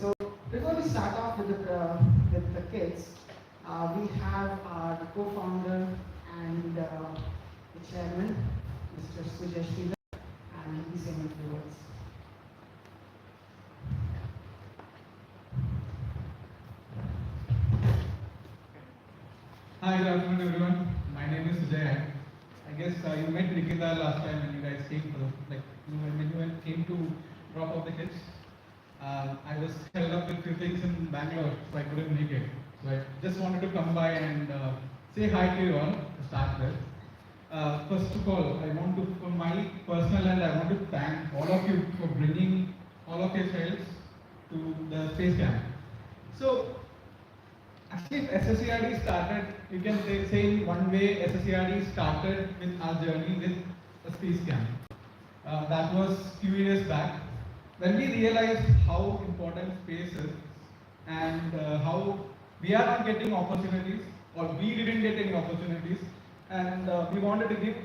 So before we start off with the kids, we have the co-founder and the chairman, Mr. Sujay, and he's saying a few words. Hi, good afternoon everyone. My name is Sujay. I guess you met Nikita last time when you guys came to when you came to drop off the kids. I was held up with few things in Bangalore, so I couldn't make it. So I just wanted to come by and say hi to you all to start with. First of all, I want to, from my personal end, I want to thank all of you for bringing all of your childs to the space camp. So actually, SSCRD started, you can say in one way, SSCRD started with our journey with a space camp. That was few years back, when we realized how important space is and how we are not getting opportunities, or we didn't get any opportunities, and we wanted to give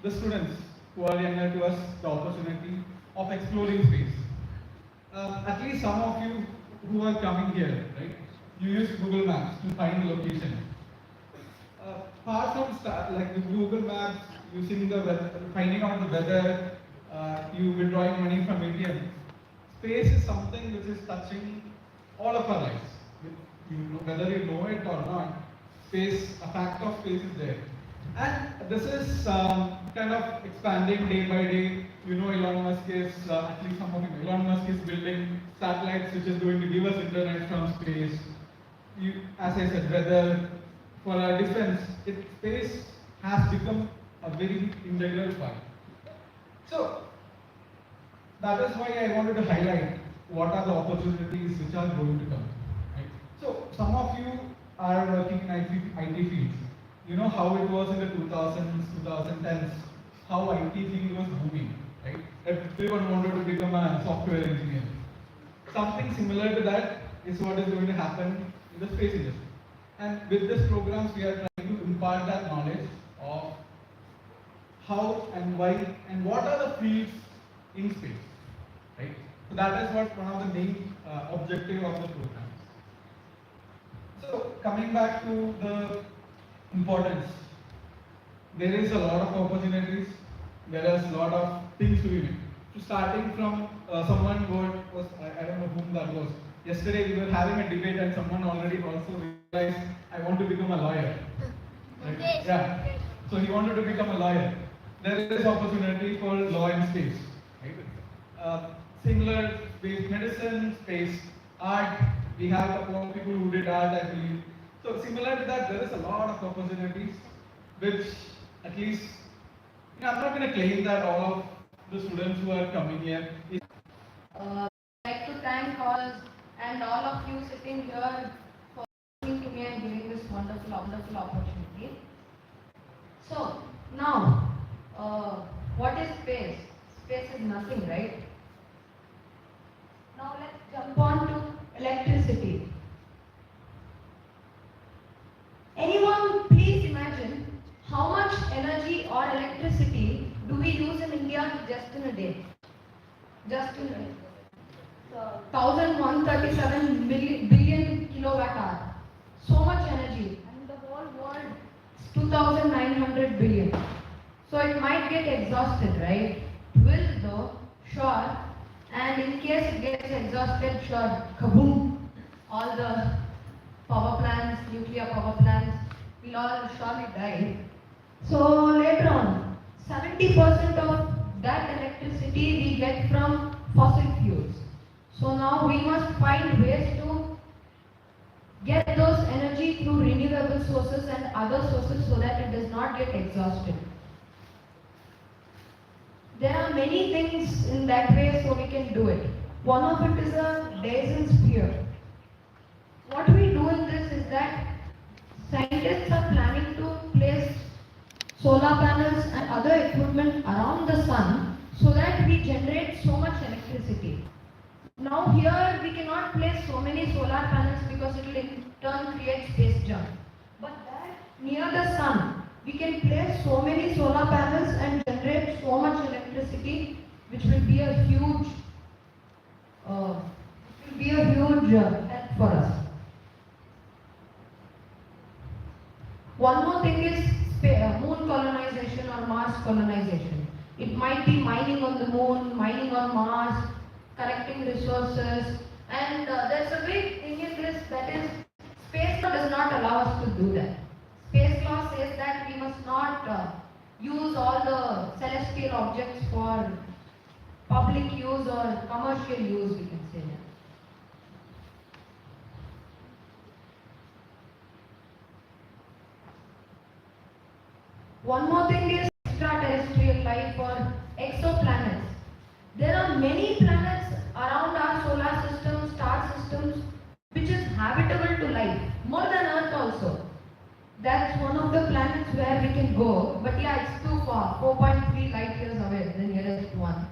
the students who are younger to us the opportunity of exploring space. At least some of you who are coming here, right? You use Google Maps to find the location. Apart from like the Google Maps, using the weather, finding out the weather, you withdrawing money from ATM, space is something which is touching all of our lives. Whether you know it or not, space, a fact of space is there. And this is kind of expanding day by day. You know, Elon Musk is, at least some of you know, Elon Musk is building satellites which is going to give us internet from space. As I said, weather, for our defense, space has become a very integral part. So, that is why I wanted to highlight what are the opportunities which are going to come. Right? So, some of you are working in IT fields. You know how it was in the 2000s, 2010s, how IT field was booming, right? Everyone wanted to become a software engineer. Something similar to that is what is going to happen in the space industry. And with this programs, we are trying to impart that knowledge of how and why and what are the fields in space, right? So that is what one of the main objective of the program. So coming back to the importance, there is a lot of opportunities, there is a lot of things to be made. So starting from someone who was, I don't know whom that was. Yesterday we were having a debate and someone already also realized, I want to become a lawyer. Right? Yeah. So he wanted to become a lawyer. There is opportunity for law in space. Right? Similar space medicine, space art. We have a couple of people who did art, I believe. So similar to that, there is a lot of opportunities, which at least, I'm not going to claim that all of the students who are coming here. I'd like to thank all and all of you sitting here for listening to me and giving this wonderful opportunity. So now, what is space? Space is nothing, right? Now let's jump on to electricity. Anyone please imagine how much energy or electricity do we use in India just in a day? Just in a day. 1137 billion kilowatt hour. So much energy. And the whole world is 2900 billion. So it might get exhausted, right? Will though? Sure. And in case it gets exhausted, sure, kaboom! All the power plants, nuclear power plants, will all surely die. So later on, 70% of that electricity we get from fossil fuels. So now we must find ways to get those energy through renewable sources and other sources so that it does not get exhausted. There are many things in that way so we can do it. One of it is a Dyson sphere. What we do in this is that scientists are planning to place solar panels and other equipment around the sun so that we generate so much electricity. Now here we cannot place so many solar panels because it will in turn create space junk. But that near the sun, we can place so many solar panels and generate so much electricity, which will be a huge help for us. One more thing is moon colonization or Mars colonization. It might be mining on the moon, mining on Mars, collecting resources, and there's a big thing in this, that is space law does not allow us to do that. Space law says that we must not use all the celestial objects for public use or commercial use, we can say that. One more thing is extraterrestrial life or exoplanets. There are many planets around our solar system, star systems, which is habitable to life, more than Earth also. That's one of the planets where we can go, but yeah, it's too far, 4.3 light years away, the nearest one.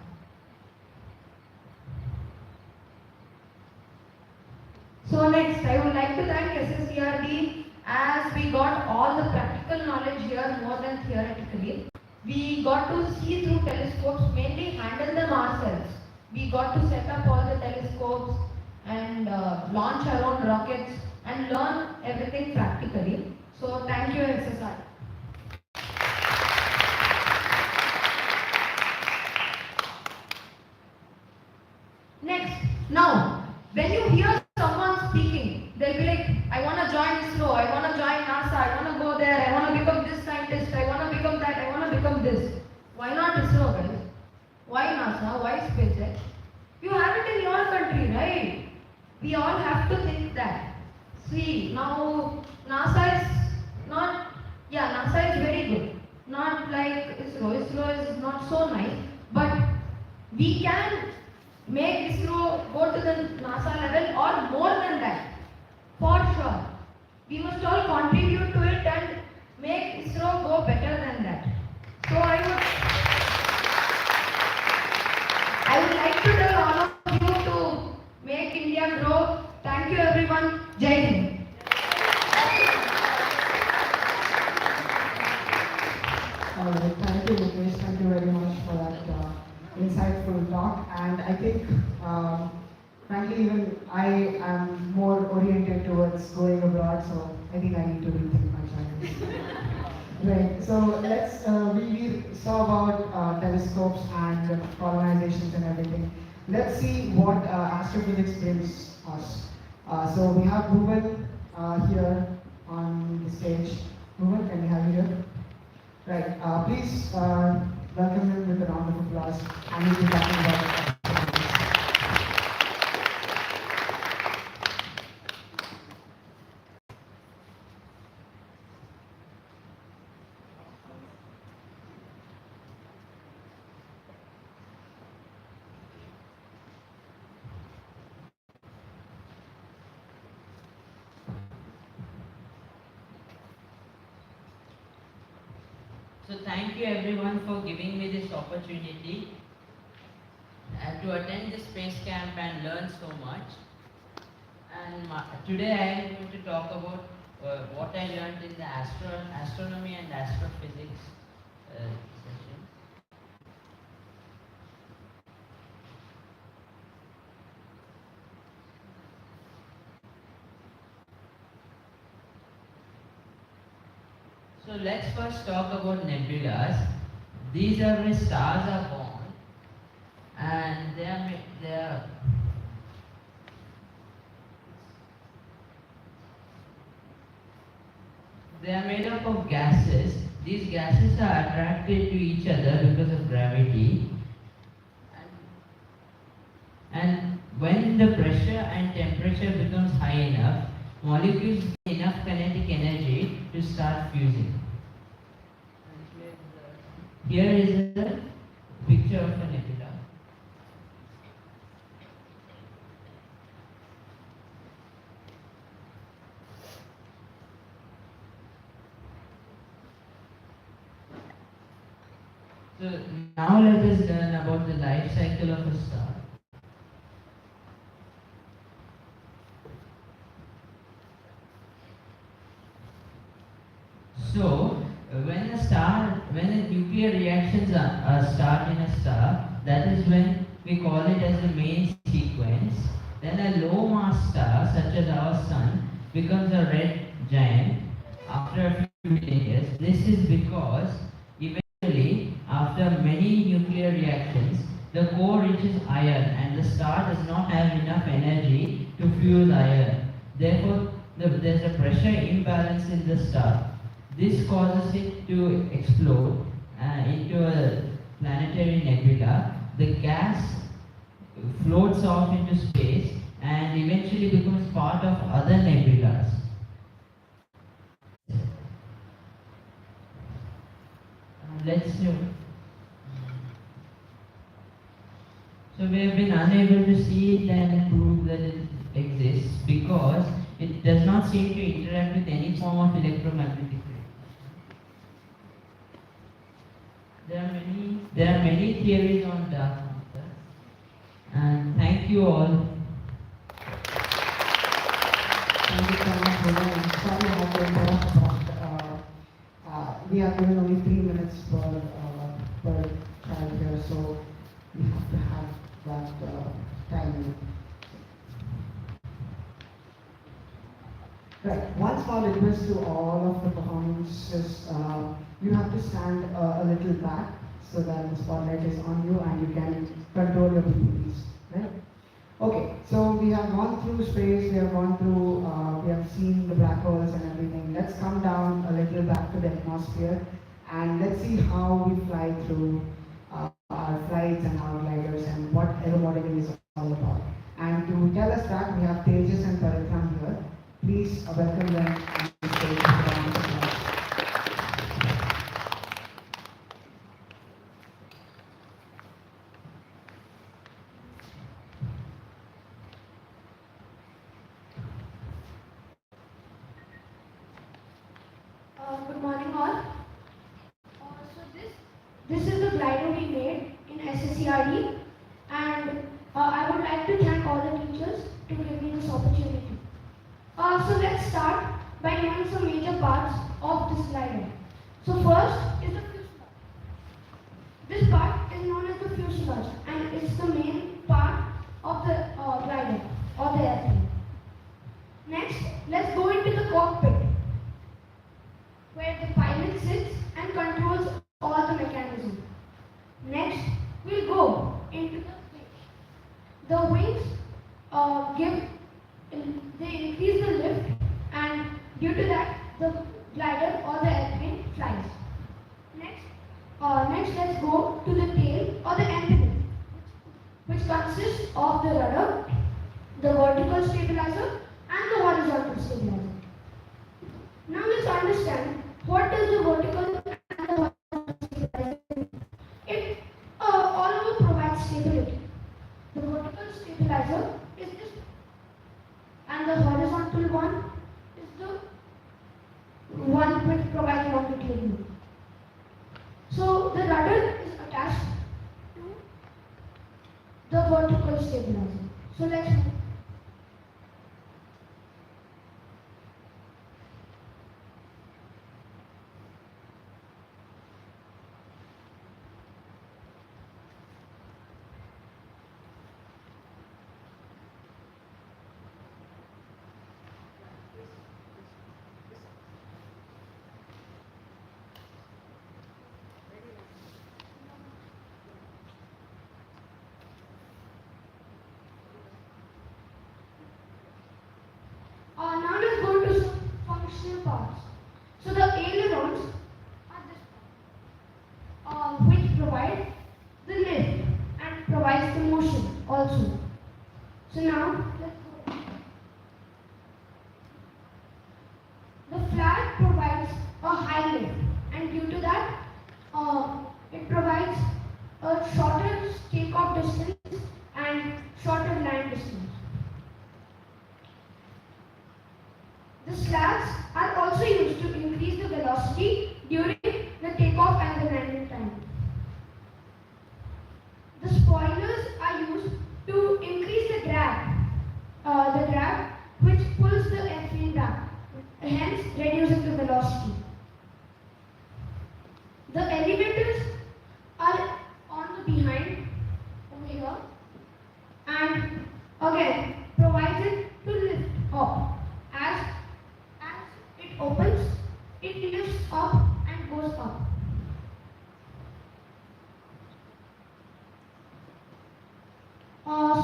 So next, I would like to thank SSCRD as we got all the practical knowledge here more than theoretically. We got to see through telescopes, mainly handle them ourselves. We got to set up all the telescopes and launch our own rockets and learn everything practically. So thank you, SSR. Next, now, when you hear someone speaking, they'll be like, I want to join ISRO, I want to join NASA, I want to go there, I want to become this scientist, I want to become that, I want to become this. Why not ISRO, guys? Why NASA? Why SpaceX? You have it in your country, right? We all have to think that. See, now NASA is not, yeah, NASA is very good. Not like ISRO. ISRO is not so nice, but we can make ISRO go to the NASA level or more than that. For sure. We must all contribute to it and make ISRO go better than that. So I would like to tell all of you to make India grow. Thank you everyone. Jai Hind. Alright, thank you Mukesh, thank you very much for that insightful talk. And I think, frankly, even I am more oriented towards going abroad, so I think I need to rethink my choices. Right, so let's, we saw about telescopes and colonizations and everything. Let's see what astrophysics brings us. So we have Bhuvan here on the stage. Bhuvan, can we have you here? Right, please welcome him with a round of applause. And we'll be talking about astrophysics. So thank you everyone for giving me this opportunity to attend this space camp and learn so much. And today I am going to talk about what I learned in the astronomy and astrophysics session. So let's first talk about nebulas. These are where stars are born, and they are made up of gases. These gases are attracted to each other because of gravity, and when the pressure and temperature becomes high enough, molecules get enough kinetic energy to start fusing. Here is a picture of a nebula. So now let us learn about the life cycle of a star. So, when a nuclear reactions start in a star, that is when we call it as the main sequence. Then a low mass mass star, such as our sun, becomes a red giant after a few billion years. This is because eventually, after many nuclear reactions, the core reaches iron and the star does not have enough energy to fuel iron. Therefore, there's a pressure imbalance in the star. This causes it to explode into a planetary nebula. The gas floats off into space and eventually becomes part of other nebulas. Let's see. So we have been unable to see it and prove that it exists because it does not seem to interact with any form of electromagnetic wave. There are many theories on dark matter. And thank you all. Thank you so much, Rohan. I'm sorry I had to interrupt, but we are given only 3 minutes per child here, so we have to have that time. Right. One small request to all of the performances. You have to stand a little back so that the spotlight is on you and you can control your PPTs. Right? Okay, so we have gone through space, we have gone through, we have seen the black holes and everything. Let's come down a little back to the atmosphere and let's see how we fly through our flights and our gliders and what aeromodeling is all about. And to tell us that, we have Tejas and Paritram here. Please welcome them on the stage. Good morning all. This is the glider we made in SSCRD, and I would like to thank all the teachers to give me this opportunity. So let's start by knowing some major parts of this glider. So first is the fuselage. This part is known as the fuselage and it's the main part of the glider or the airplane. Next, let's go into the cockpit, where the pilot sits and controls all the mechanism. Next, we'll go into the wings. The wings they increase the lift, and due to that, the glider or the airplane flies. Next, let's go to the tail or the engine, which consists of the rudder, the vertical stabilizer, and the horizontal stabilizer. Now let's understand what is the vertical and the horizontal stabilizer. It all over provides stability. The vertical stabilizer is this, and the horizontal one is the one which provides longitudinal. So the rudder is attached to the vertical stabilizer. So let's move. Now let's go to some functional parts. So the ailerons are this part, which provide the lift and provides the motion also. So now let's go. The flag provides a high lift, and due to that, it provides a shorter takeoff distance and shorter land distance. The slats are also used to increase the velocity during the takeoff and the landing time. The spoilers are used to increase the drag which pulls the airplane back, hence reducing the velocity. The elevators are on the behind over here and again provides it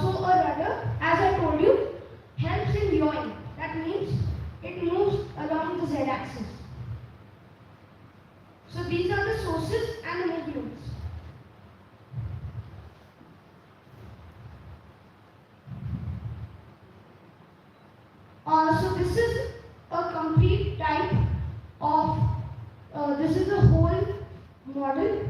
also a rudder, as I told you, helps in yawing. That means it moves along the z-axis. So these are the sources and the movements. So this is a complete type of, this is the whole model.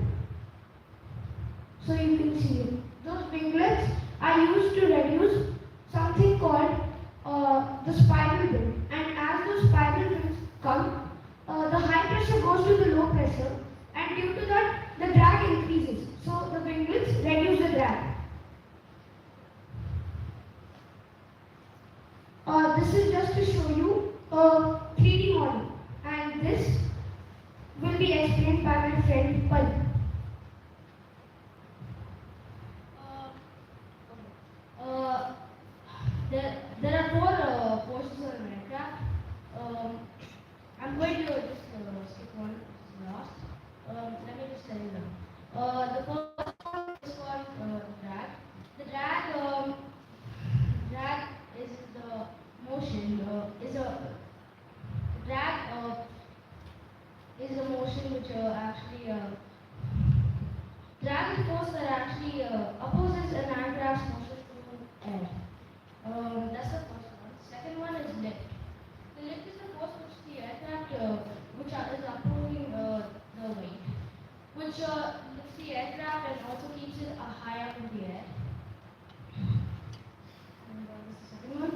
So you can see it. Those winglets are used to reduce something called the spiral wind. And as those spiral winds come, the high pressure goes to the low pressure, and due to that, the drag increases. So the winglets reduce the drag. This is just to show you a 3D model, and this will be explained by my friend Pal. There are four portions of an aircraft. I'm going to just skip one last. Let me just tell you them. The first one is called drag. The drag is the motion. Drag is a motion which actually drag is force that actually opposes an aircraft's motion through air. That's the first one. Second one is lift. The lift is the force which the aircraft, is approving the weight, which lifts the aircraft and also keeps it high up in the air. And this is the second one.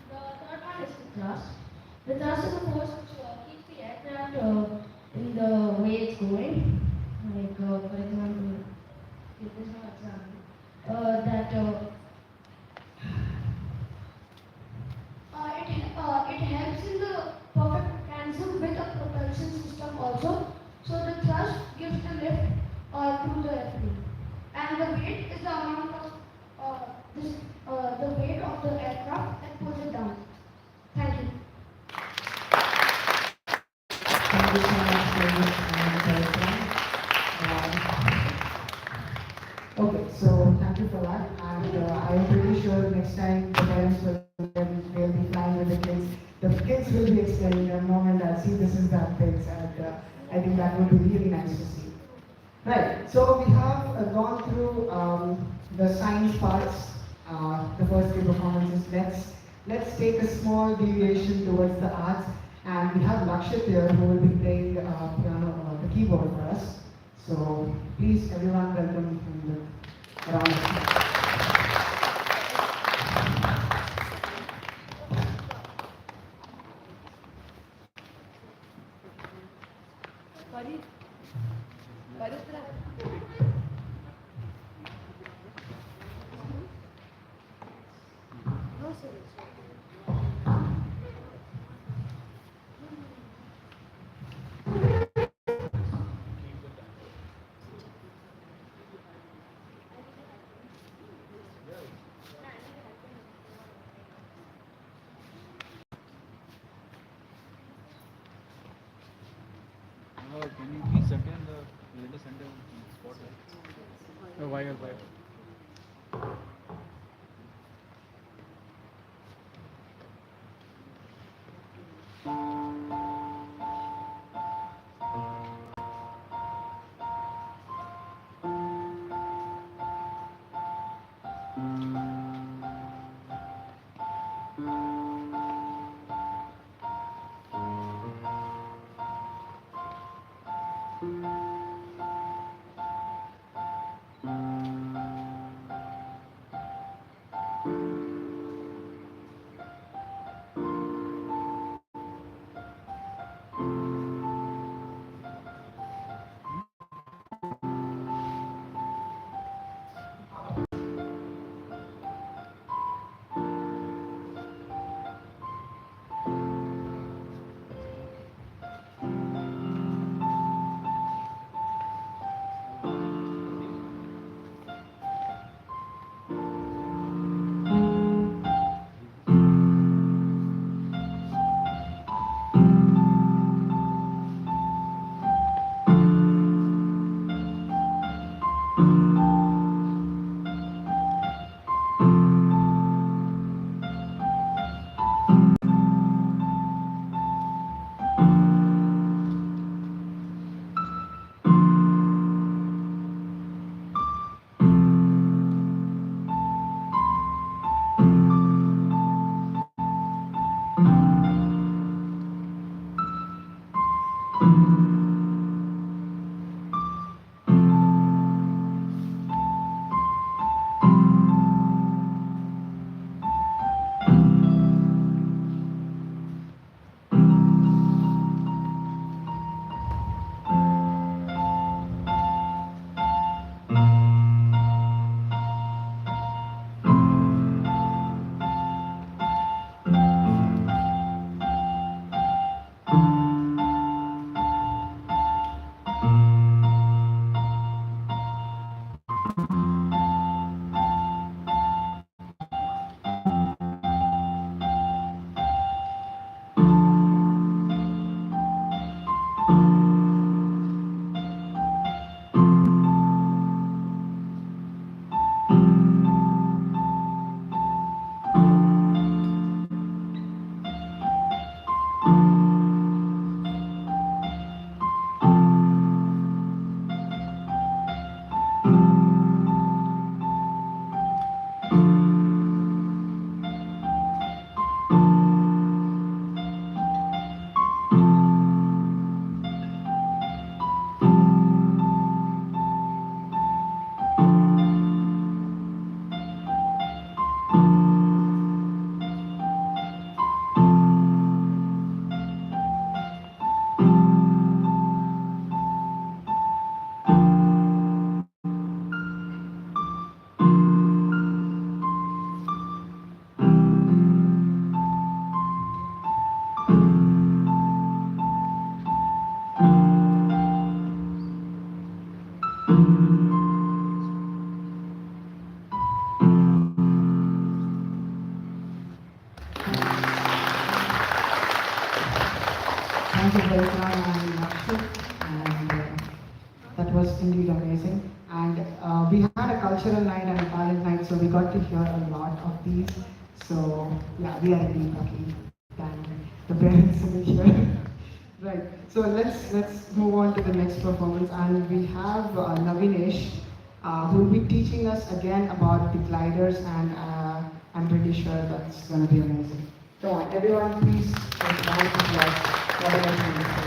The third one is the thrust. The thrust is the force which keeps the aircraft in the way it's going. Like, for example, give this one example. It helps in the perfect mechanism with a propulsion system also. So the thrust gives the lift to the airplane, and the weight is the amount of the weight of the aircraft that pulls it down. Thank you. Thank you so much for this presentation. Okay, so thank you for that, and I'm pretty sure next time the parents will be flying with the kids. The kids will be explaining the moment I see this is that things, and I think that would be really nice to see. Right, so we have gone through the science parts, the first three performances. Let's take a small deviation towards the arts, and we have Lakshit here who will be playing piano, the keyboard for us. So please, everyone, welcome him around. Can you please attend the let us enter spotlight? Why? to Beltran and Nakshit, and that was indeed amazing. And we had a cultural night and a talent night, so we got to hear a lot of these. So yeah, we are indeed lucky than the parents in here. Right. So let's move on to the next performance, and we have Navinesh, who will be teaching us again about the gliders, and I'm pretty sure that's going to be amazing. Come on, everyone, please take a round of applause for the Navinesh.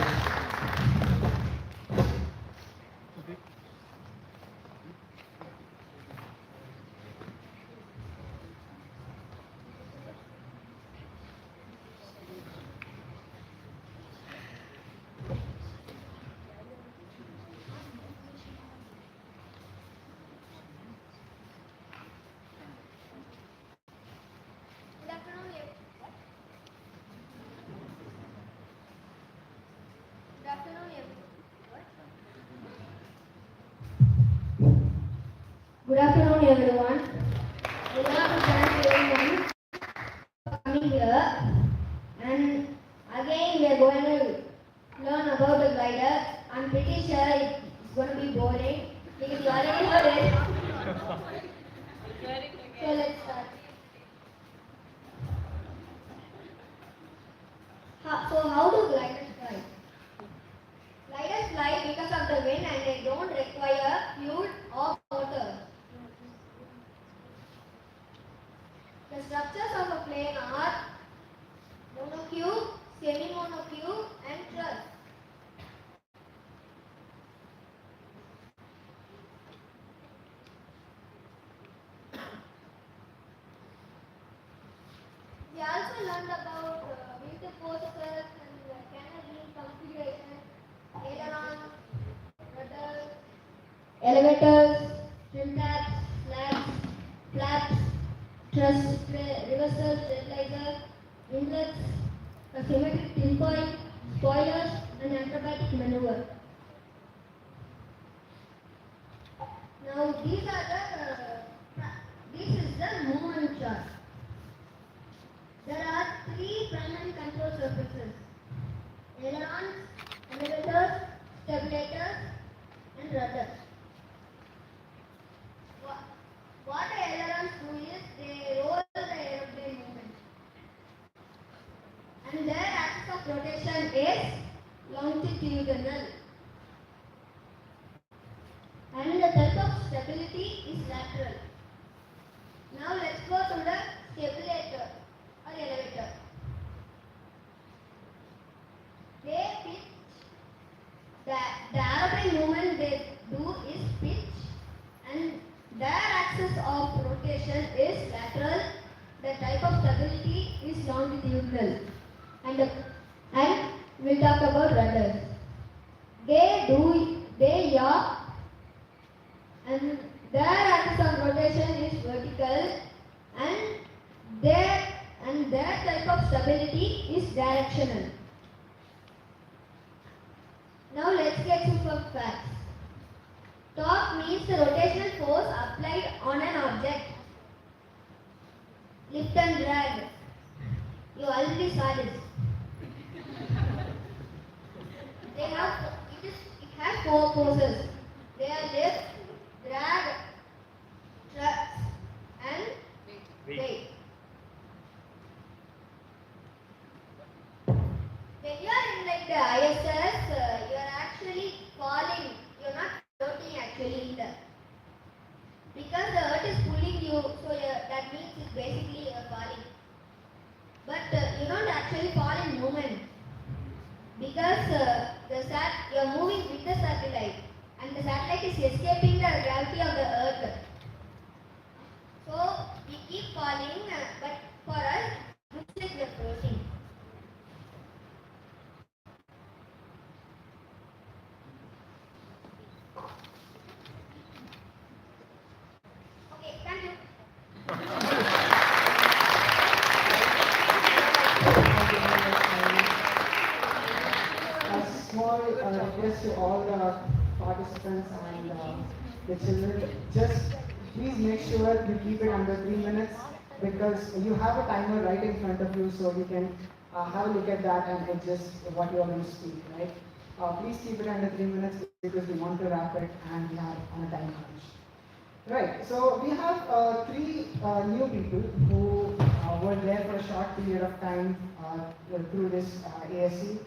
Good afternoon, everyone. We want to thank everyone for coming here. And again, we are going to learn about the glider. I'm pretty sure it's going to be boring because you already heard it. So let's start. So how do gliders fly? Gliders fly because of the wind and they don't require fuel or water. The structures of a plane are monocube, semi-monocube, and truss. We also learned about winter forces and canopy configuration, ailerons, rudders, elevators, trim tabs, slabs, flaps, truss, reversers, stabilizer, inlets, a symmetric tinfoil, spoilers, and acrobatic maneuver. Now this is the movement chart. There are three primary control surfaces: ailerons, elevators, stabilators, and rudders. What the ailerons do is they roll the aeroplane movement, and their axis of rotation is longitudinal, and the type of stability is lateral. Now let's go to the stabilizer or elevator. They pitch, the aeroplane movement they do is pitch, and their axis of rotation is lateral. The type of stability is longitudinal. And we'll talk about rudders. They yaw, and their axis of rotation is vertical, and their type of stability is directional. Now let's get to some facts. Torque means the rotational force applied on an object. Lift and drag. You already saw this. It has four forces. They are lift, drag, thrust, and weight. When you are in like the ISS, you are actually falling. You are not floating actually in the, because the earth is pulling you, so that means it's basically falling. But you don't actually fall in movement, because you are moving with the satellite, and the satellite is escaping the gravity of the earth. So we keep falling, but for us, it looks like we are floating. Okay, thank you. A small request to all the participants and the children, just please make sure you keep it under 3 minutes, because you have a timer right in front of you, so we can have a look at that and adjust what you are going to speak, right? Please keep it under 3 minutes because we want to wrap it and we are on a time crunch. Right, so we have three new people who were there for a short period of time through this ASC,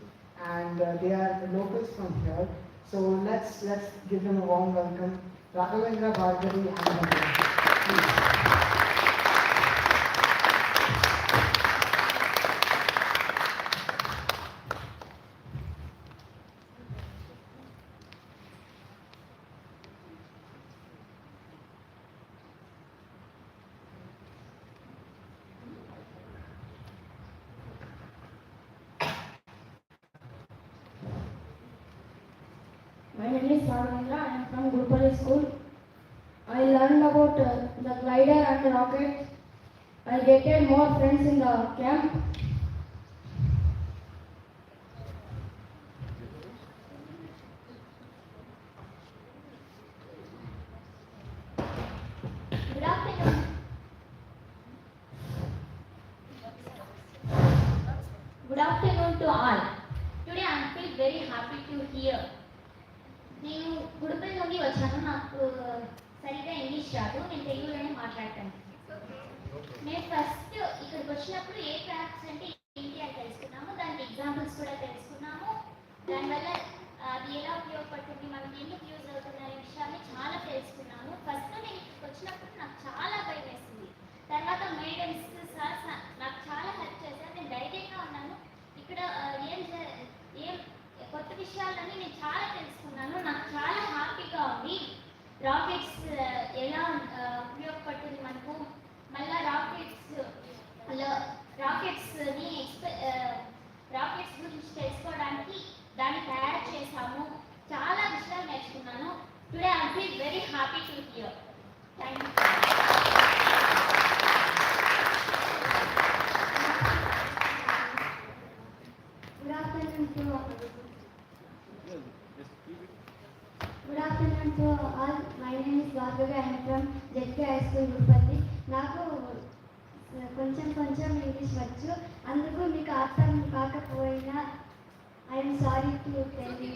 and they are locals from here. So let's give them a warm welcome. Raghavendra, Bhargavi, and Nandini. Please. My name is Sarvendra. I am from Gurupalli School. I learned about the glider and the rocket. I getted more friends in the camp. Good afternoon. Good afternoon to all. Today I feel very happy to hear. నేను గుడిపల్లి నుండి వచ్చాను. నాకు సరిగ్గా English రాదు. నేను తెలుగులోనే మాట్లాడతాను. నేను ఫస్ట్ ఇక్కడికి వచ్చినప్పుడు ఏ క్రాఫ్ట్స్ అంటే ఏంటి అని తెలుసుకున్నాము. దానికి ఎగ్జాంపుల్స్ కూడా తెలుసుకున్నాము. దానివల్ల అది ఎలా ఉపయోగపడుతుంది, మనకి ఎందుకు యూజ్ అవుతుంది అనే విషయాన్ని చాలా తెలుసుకున్నాను. ఫస్ట్ నేను ఇక్కడికి వచ్చినప్పుడు నాకు చాలా భయం వేసింది. తర్వాత మేడమ్స్ సార్స్ నాకు చాలా హెల్ప్ చేశారు. నేను ధైర్యంగా ఉన్నాను. ఇక్కడ ఏం కొత్త విషయాలని నేను చాలా తెలుసుకున్నాను. నాకు చాలా హ్యాపీగా ఉంది. రాకెట్స్ ఎలా ఉపయోగపడుతుంది మనకు, మళ్ళీ రాకెట్స్ గురించి తెలుసుకోవడానికి దాన్ని తయారు చేశాము. చాలా విషయాలు నేర్చుకున్నాను. Today I feel very happy to hear. Thank you. Good afternoon to Good afternoon to all. My name is Bhargavi. I am from JK High School, Gurupalli. నాకు కొంచెం ఇంగ్లీష్ వచ్చు. అందుకు మీకు అర్థం కాకపోయినా I'm sorry to tell you.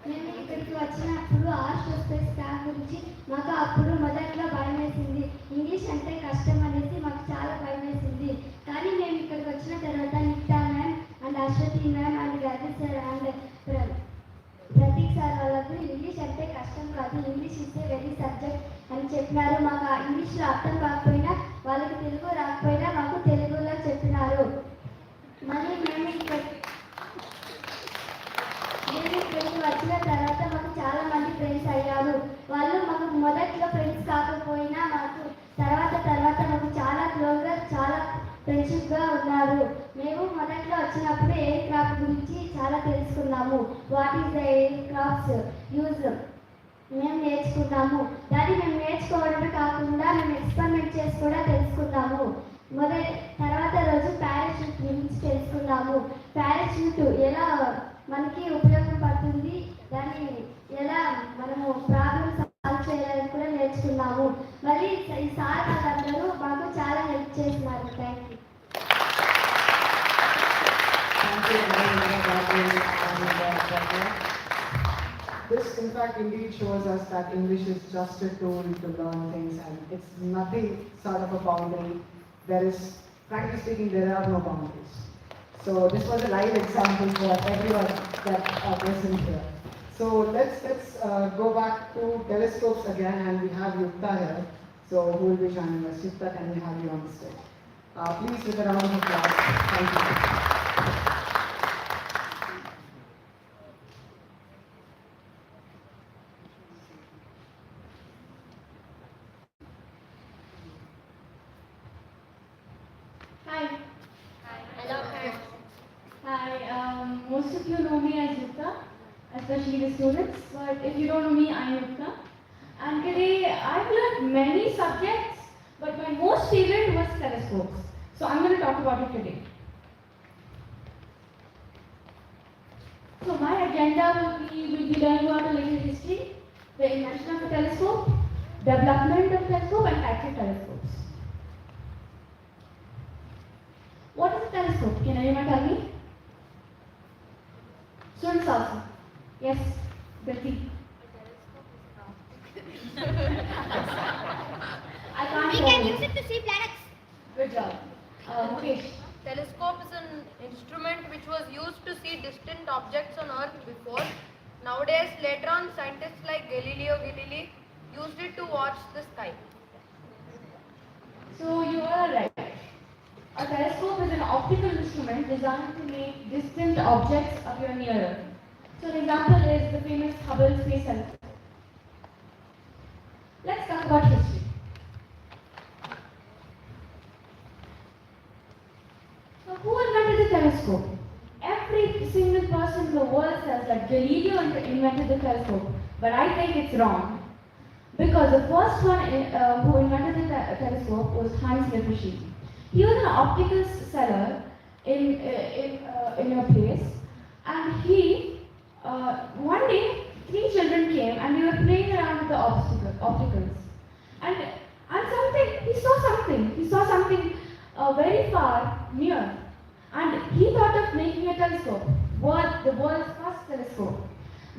మేము ఇక్కడికి వచ్చినప్పుడు ఆస్ట్రో స్పేస్ క్యాంప్ గురించి మాకు అప్పుడు మొదట్లో భయం వేసింది. ఇంగ్లీష్ అంటే కష్టం అనేసి మాకు చాలా భయం వేసింది. కానీ మేము ఇక్కడికి వచ్చిన తర్వాత Nikita ma'am and Ashwathi ma'am and గది సార్ అండ్ ప్రతీక్ సార్ వాళ్ళకు ఇంగ్లీష్ అంటే కష్టం కాదు, ఇంగ్లీష్ ఇస్తే వెరీ సబ్జెక్ట్ అని చెప్పినారు. మాకు ఇంగ్లీష్లో అర్థం కాకపోయినా, వాళ్ళకి తెలుగు రాకపోయినా మాకు తెలుగులో చెప్పినారు. మళ్ళీ మేము ఇక్కడికి వచ్చిన తర్వాత మాకు చాలా మంది ఫ్రెండ్స్ అయ్యారు. వాళ్ళు మాకు మొదట్లో ఫ్రెండ్స్ కాకపోయినా మాకు తర్వాత మాకు చాలా క్లోజ్గా చాలా ఫ్రెండ్షిప్గా ఉన్నారు. మేము మొదట్లో వచ్చినప్పుడు ఎయిర్ క్రాఫ్ట్ గురించి చాలా తెలుసుకున్నాము. What is the air crafts use మేము నేర్చుకున్నాము. దాన్ని మేము నేర్చుకోవడమే కాకుండా మేము ఎక్స్పెరిమెంట్ చేసి కూడా తెలుసుకున్నాము. తర్వాత రోజు పారాషూట్ గురించి తెలుసుకున్నాము. పారాషూట్ ఎలా మనకి ఉపయోగపడుతుంది, దాన్ని ఎలా మనము ప్రాబ్లమ్ సాల్వ్ చేయాలని కూడా నేర్చుకున్నాము. మళ్ళీ ఈ సార్ వాళ్ళందరూ మాకు చాలా హెల్ప్ చేస్తున్నారు. Thank you. This in fact indeed shows us that English is just a tool to learn things, and it's nothing sort of a boundary. There is, frankly speaking, there are no boundaries. So this was a live example for everyone that are present here. So let's go back to telescopes again, and we have Yukta here. So who will be joining us? Yukta, can we have you on the stage? Please with a round of applause. Thank you. Most of you know me as Yukta, especially the students, but if you don't know me, I am Yukta. And today I've learned many subjects, but my most favorite was telescopes. So I'm going to talk about it today. So my agenda will be learning about a little history, the invention of the telescope, development of telescope and types of telescopes. What is a telescope? Can anyone tell me? Students also. Yes, Betty. I can't We hear can you. use it to see planets. Good job. Mukesh. Telescope is an instrument which was used to see distant objects on Earth before. Nowadays, later on, scientists like Galileo Galilei used it to watch the sky. So you are right. A telescope is an optical instrument designed to make distant objects appear nearer. So an example is the famous Hubble Space Telescope. Let's talk about history. So who invented the telescope? Every single person in the world says that Galileo invented the telescope, but I think it's wrong. Because the first one who invented the telescope was Hans Lippershey. He was an optical seller in a place, and he one day 3 children came and they were playing around with the opticals, and he saw something very far near, and he thought of making a telescope, the world's first telescope.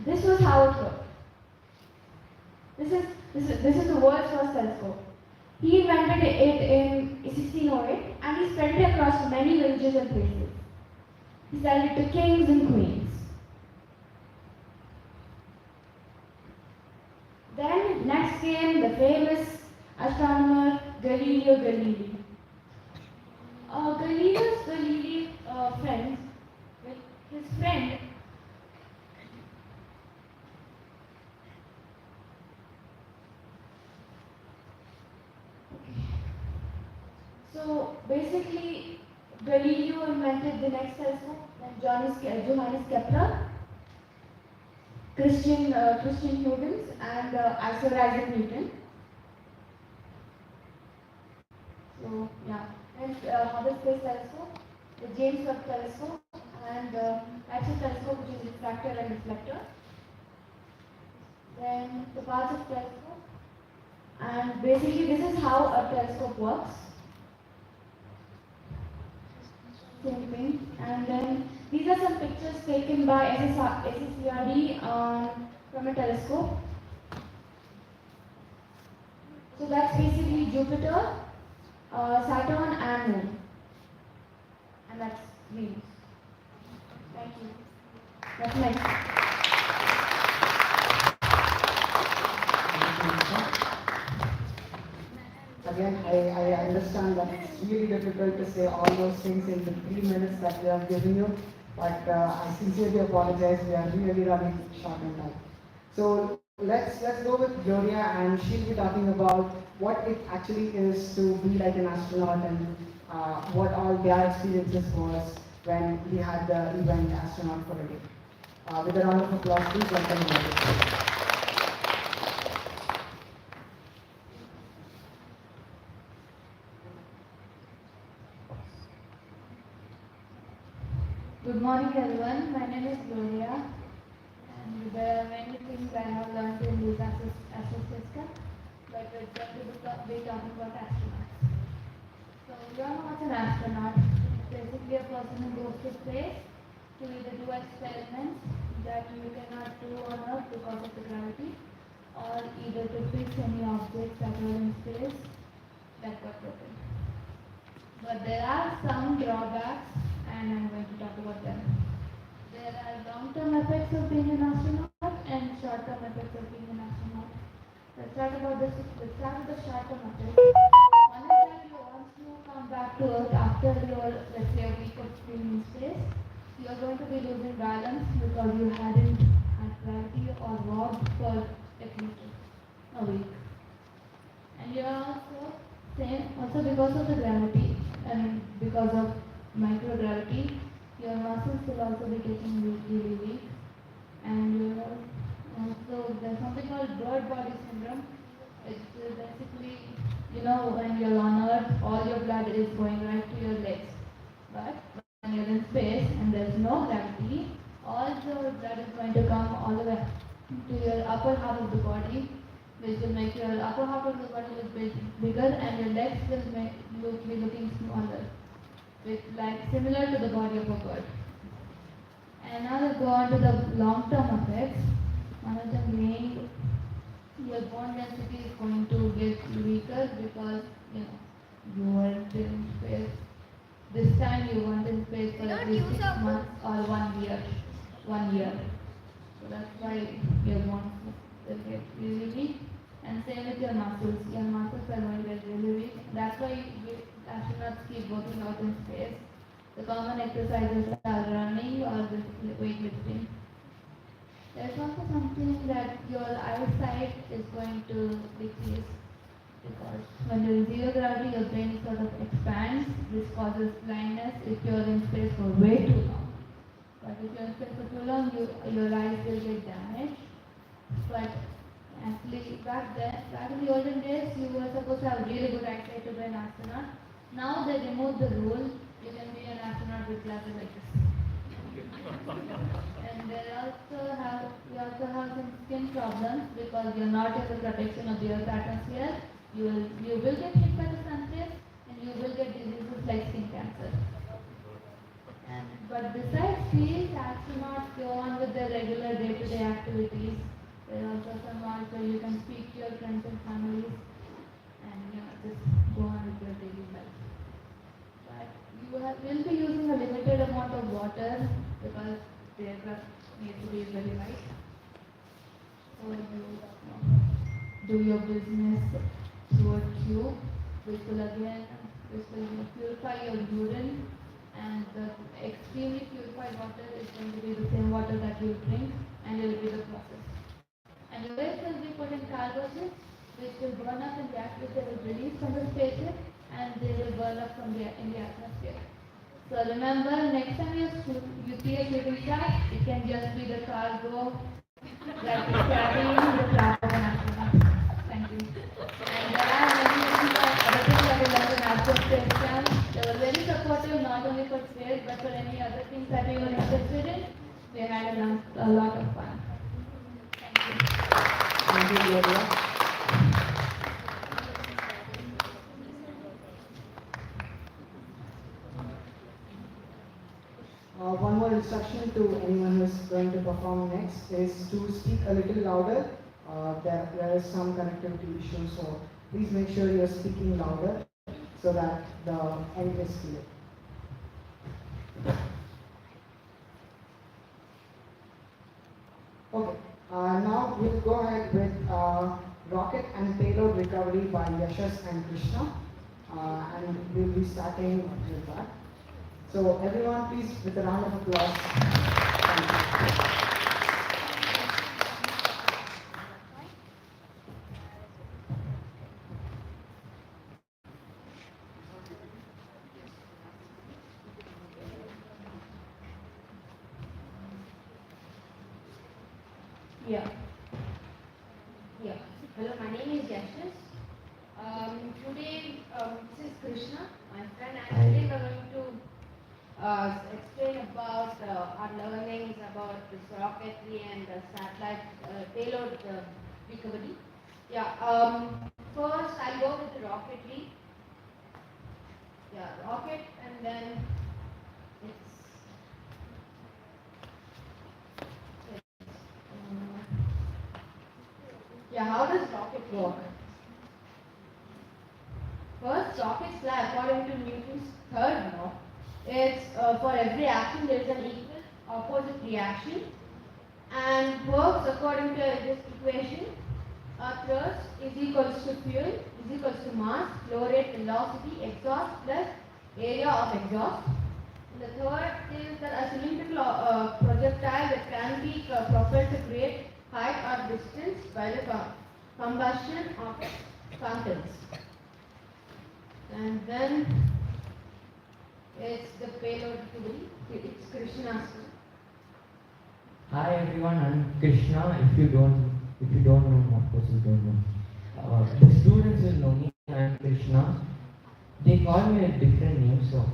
This was how it worked. This is the world's first telescope. He invented it in 1608 and he spread it across many villages and places. He sold it to kings and queens. Then next came the famous astronomer Galileo Galilei. Galileo's friend, with his friend, so basically Galileo invented the next telescope, then Johannes Kepler, Christian Huygens, and Sir Isaac Newton. So yeah, then Hubble Space Telescope, the James Webb Telescope, and types of telescope, which is refractor and reflector. Then the parts of telescope, and basically this is how a telescope works. Same thing. And then these are some pictures taken by SSCRD from a telescope. So that's basically Jupiter, Saturn and Moon. And that's Venus. Thank you. That's next. Again, I understand that it's really difficult to say all those things in the 3 minutes that we have given you, but I sincerely apologize. We are really running short on time. So let's go with Gloria, and she'll be talking about what it actually is to be like an astronaut and what all their experiences was when we had the event Astronaut for a Day. With a round of applause, please welcome Gloria. Good morning everyone, my name is Gloria, and there are many things I have learned in this association, but we're going to be talking about astronauts. So you all know what's an astronaut? It's basically a person who goes to space to either do experiments that you cannot do on Earth because of the gravity, or either to fix any objects that are in space that got broken. But there are some drawbacks, and I'm going to talk about them. There are long-term effects of being an astronaut and short-term effects of being an astronaut. Let's start with the short-term effects. One is that once you come back to Earth after your, let's say, a week of being in space, you are going to be losing balance because you hadn't had gravity or walked for at least a week. And you are also because of the gravity and because of microgravity, your muscles will also be getting really weak, and also there's something called bird body syndrome. It's basically, when you're on Earth, all your blood is going right to your legs, but when you're in space and there's no gravity, all the blood is going to come all the way to your upper half of the body, which will make your upper half of the body look bigger and your legs will be looking smaller, with like similar to the body of a bird. And now we'll go on to the long-term effects. One of them being your bone density is going to get weaker because you weren't in space. This time you weren't in space for at least 6 months or 1 year. 1 year. So that's why your bones will get really weak. And same with your muscles. Your muscles are going to get really weak. That's why astronauts keep working out in space. The common exercises are running or weightlifting. There's also something that your eyesight is going to decrease because when you're in zero gravity, your brain sort of expands. This causes blindness if you're in space for way too long. But if you're in space for too long, your eyes will get damaged. But actually, back in the olden days, you were supposed to have really good eyesight to be an astronaut. Now they removed the rule. You can be an astronaut with glasses like this. And we also have some skin problems because you're not in the protection of the Earth's atmosphere. You will get hit by the sun rays and you will get diseases like skin cancer. But besides these, astronauts go on with their regular day-to-day activities. There are also some ones where you can speak to your friends and families and just go on with your daily life. But you will be using a limited amount of water because the aircraft needs to be very light. So you do your business through a tube, which will purify your urine, and the extremely purified water is going to be the same water that you drink, and it will be the process. And your waste will be put in cargo ships, which will burn up in the atmosphere, they will release from the spaceship, and they will burn up in the atmosphere. So remember, next time you see a shooting star, it can just be the cargo that is carrying the craft of an astronaut. Thank you. And there are many other things that we learned in Astro Space Camp. They were very supportive, not only for space, but for any other things that we were interested in. We had a lot of fun. Thank you. Thank you, Gloria. One more instruction to anyone who is going to perform next is to speak a little louder. There is some connectivity issue, so please make sure you are speaking louder so that the end is clear. Okay, now we'll go ahead with rocket and payload recovery by Yashas and Krishna, and we'll be starting with that. So everyone, please, with a round of applause. Thank you. Hello, my name is Yashas. Today, this is Krishna, my friend, and today we're going to explain about our learnings about this rocketry and satellite payload recovery. First I'll go with the rocketry. Rocket, and then how does rocket work? First, rockets fly according to Newton's third law. It's for every action there is an equal opposite reaction, and works according to this equation. Thrust is equals to fuel is equals to mass, flow rate, velocity, exhaust plus area of exhaust. And the third is that a cylindrical projectile that can be propelled to create height or distance by the combustion of fountains. And then it's the payload recovery. It's Krishna's. Hi everyone, I'm Krishna. If you don't know, of course you don't know. The students will know me. I'm Krishna. They call me a different name, so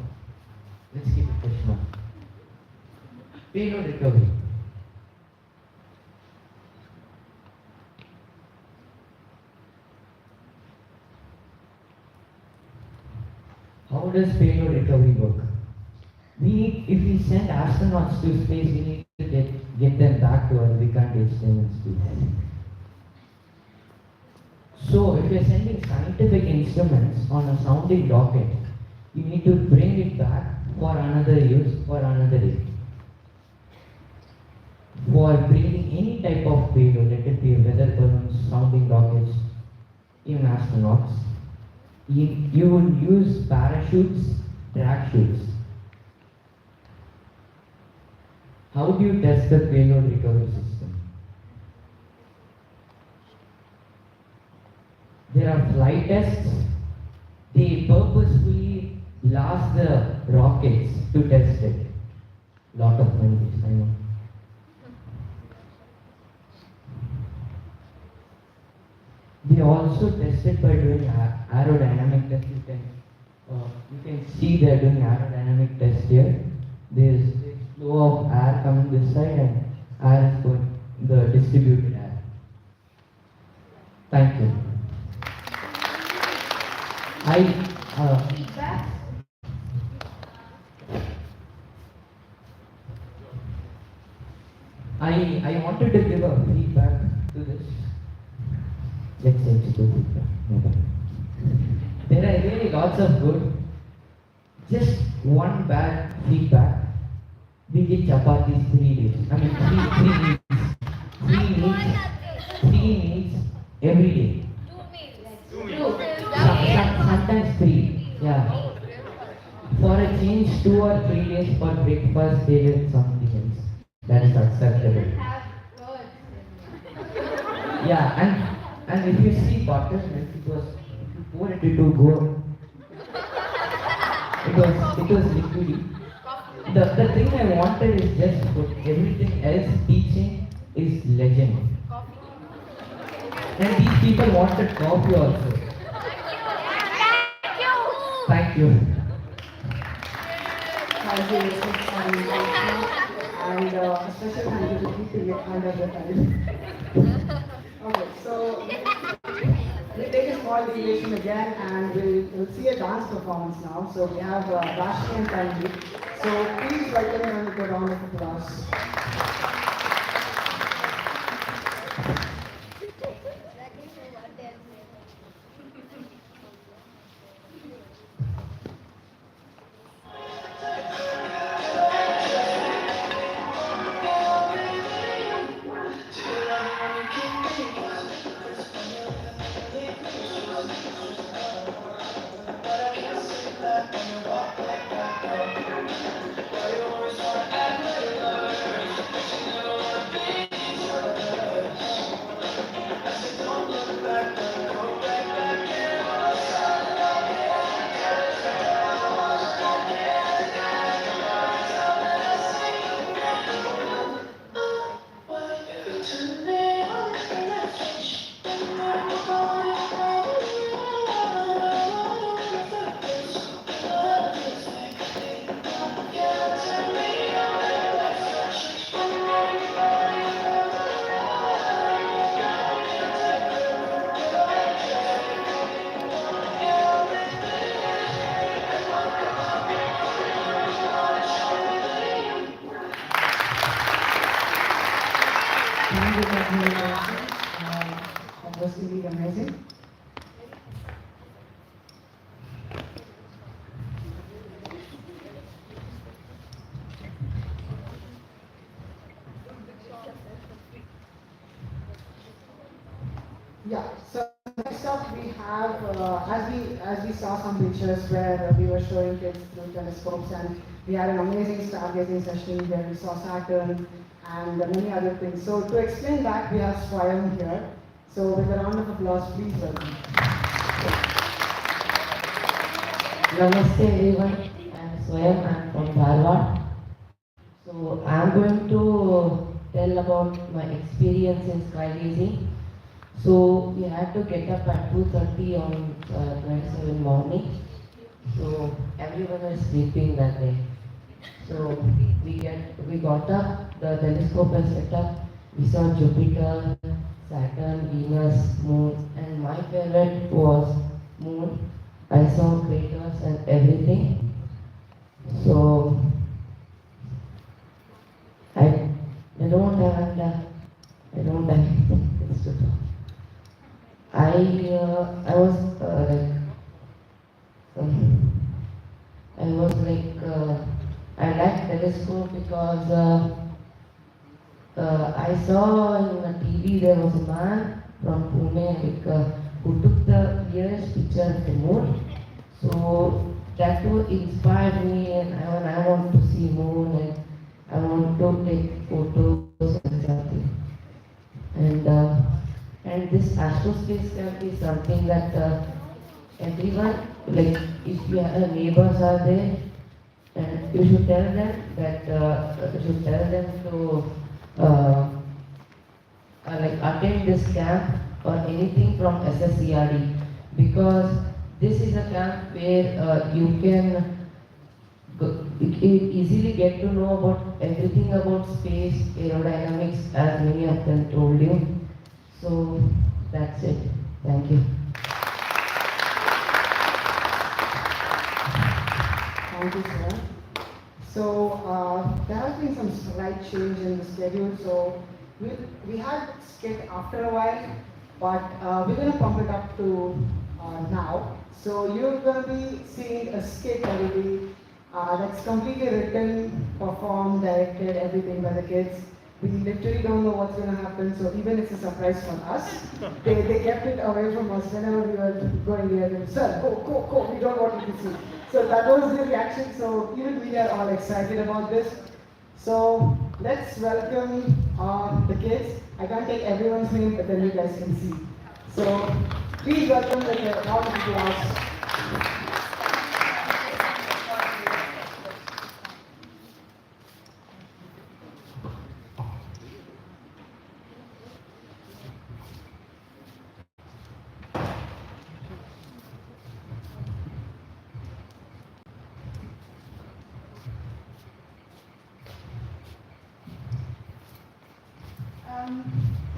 let's keep it Krishna. Payload recovery. does payload recovery work? If we send astronauts to space, we need to get them back to Earth. We can't waste them in space. So if you're sending scientific instruments on a sounding rocket, you need to bring it back for another use for another day. For bringing any type of payload, let it be weather balloons, sounding rockets, even astronauts, you will use parachutes, drag chutes. How do you test the payload recovery system? There are flight tests. They purposefully blast the rockets to test it. Lot of money, I know. They also test it by doing aerodynamic tests. You can see they are doing aerodynamic test here. There is flow of air coming this side and air is going the distributed air. Thank you. Feedback. I wanted to give a feedback to this. Let's say it's good feedback. There are really lots of good. Just one bad feedback. We get chapatis 3 days. I mean, three meals every day. 2 meals. Sometimes 3. Yeah. For a change, 2 or 3 days for breakfast, they get something else. That is acceptable. Yeah, and if you see buttermilk, if you pour it into go, it was liquidy. The thing I wanted is just good. Everything else teaching is legend. And these people wanted coffee also. Thank you. Thank you, and a special thank you to keeping it under the time. Okay, so we take a small deviation again, and we'll see a dance performance now. So we have Rashmi and Tanvi. So please welcome them with a round of applause. That was really amazing. Yeah, so next up we have, as we saw some pictures where we were showing kids through telescopes, and we had an amazing stargazing session where we saw Saturn and many other things. So to explain that, we have Swayam here. So with a round of applause, please welcome. Namaste everyone, I am Swayam, I am from Dharwad. So I am going to tell about my experience in skygazing. So we had to get up at 2:30 on 27 morning. So everyone was sleeping that day. So we got up, the telescope was set up, we saw Jupiter, Saturn, Venus, Moon, and my favorite was Moon. I saw craters and everything. So I, I don't have anything else to talk. I was I was I like telescope because I saw in the TV there was a man from Pune who took the clearest picture of the moon. So that too inspired me, and I want to see moon, and I want to take photos and something. And and this astrospace camp is something that everyone, like if your neighbors are there, and you should tell them that to uh, attend this camp or anything from SSCRD, because this is a camp where you can easily get to know about everything about space, aerodynamics, as many of them told you. So that's it. Thank you. Thank you, sir. So there has been some slight change in the schedule. So we had skit after a while, but we're going to pump it up to now. So you're going to be seeing a skit that will be that's completely written, performed, directed, everything by the kids. We literally don't know what's going to happen, so even it's a surprise for us. They kept it away from us whenever we were going there. They would, sir, go, we don't want you to see. So that was the reaction. So even we are all excited about this. So let's welcome the kids. I can't take everyone's name, but then you guys can see. So please welcome with a round of applause.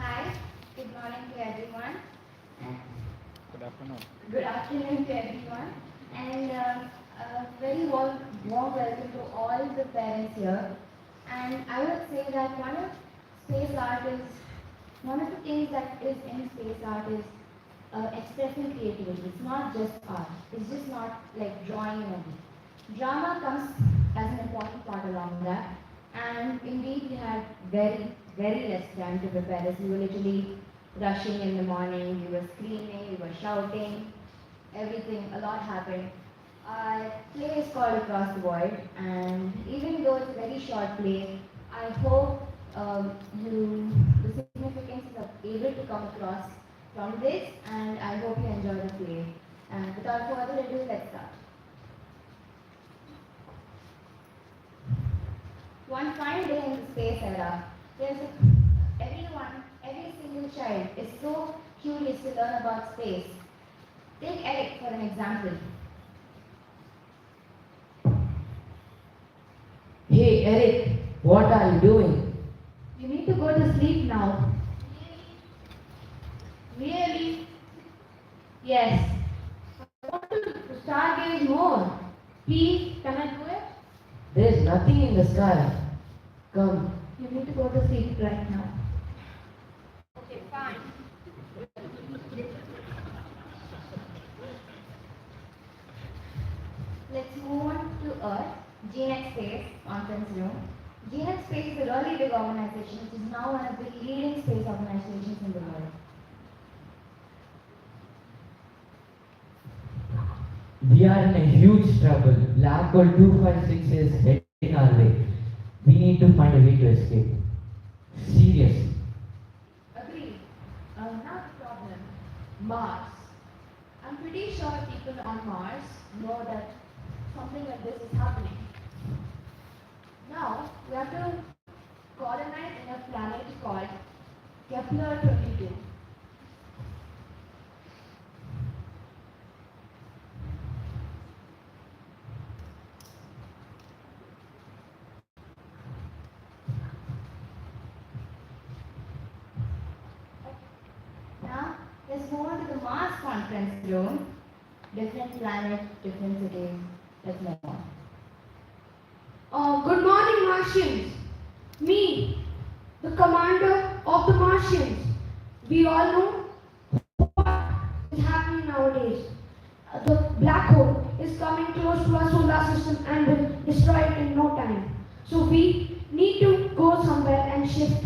Hi, good morning to everyone. Good afternoon. Good afternoon to everyone, and a very warm welcome to all the parents here. And I would say that one of the things that is in space art is expressing creativity. It's not just art. It's just not like drawing only. Drama comes as an important part along that. And indeed, we had very less time to prepare this. We were literally rushing in the morning, we were screaming, we were shouting, everything, a lot happened. Our play is called Across the Void, and even though it's a very short play, I hope the significance is able to come across from this, and I hope you enjoy the play. And without further ado, let's start. One fine day in the space era, every single child is so curious to learn about space. Take Eric for an example. Hey Eric, what are you doing? You need to go to sleep now. Really? Yes. I want to stargaze more. Please, can I do it? There's nothing in the sky. Come. You need to go to sleep right now. Okay, fine. Let's move on to Earth, GNX Space Conference Room. GNX Space is a really big organization which is now one of the leading space organizations in the world. We are in a huge trouble. Black hole 256 is heading our way. We need to find a way to escape. Seriously. Agreed. Now the problem, Mars. I'm pretty sure people on Mars know that something like this is happening. Now, we have to colonize in a planet called Kepler 22. Now, let's move on to the Mars conference room. different planets, different cities. That's my point. Good morning, Martians. Me, the commander of the Martians. We all know what is happening nowadays. The black hole is coming close to our solar system and will destroy it in no time. So we need to go somewhere and shift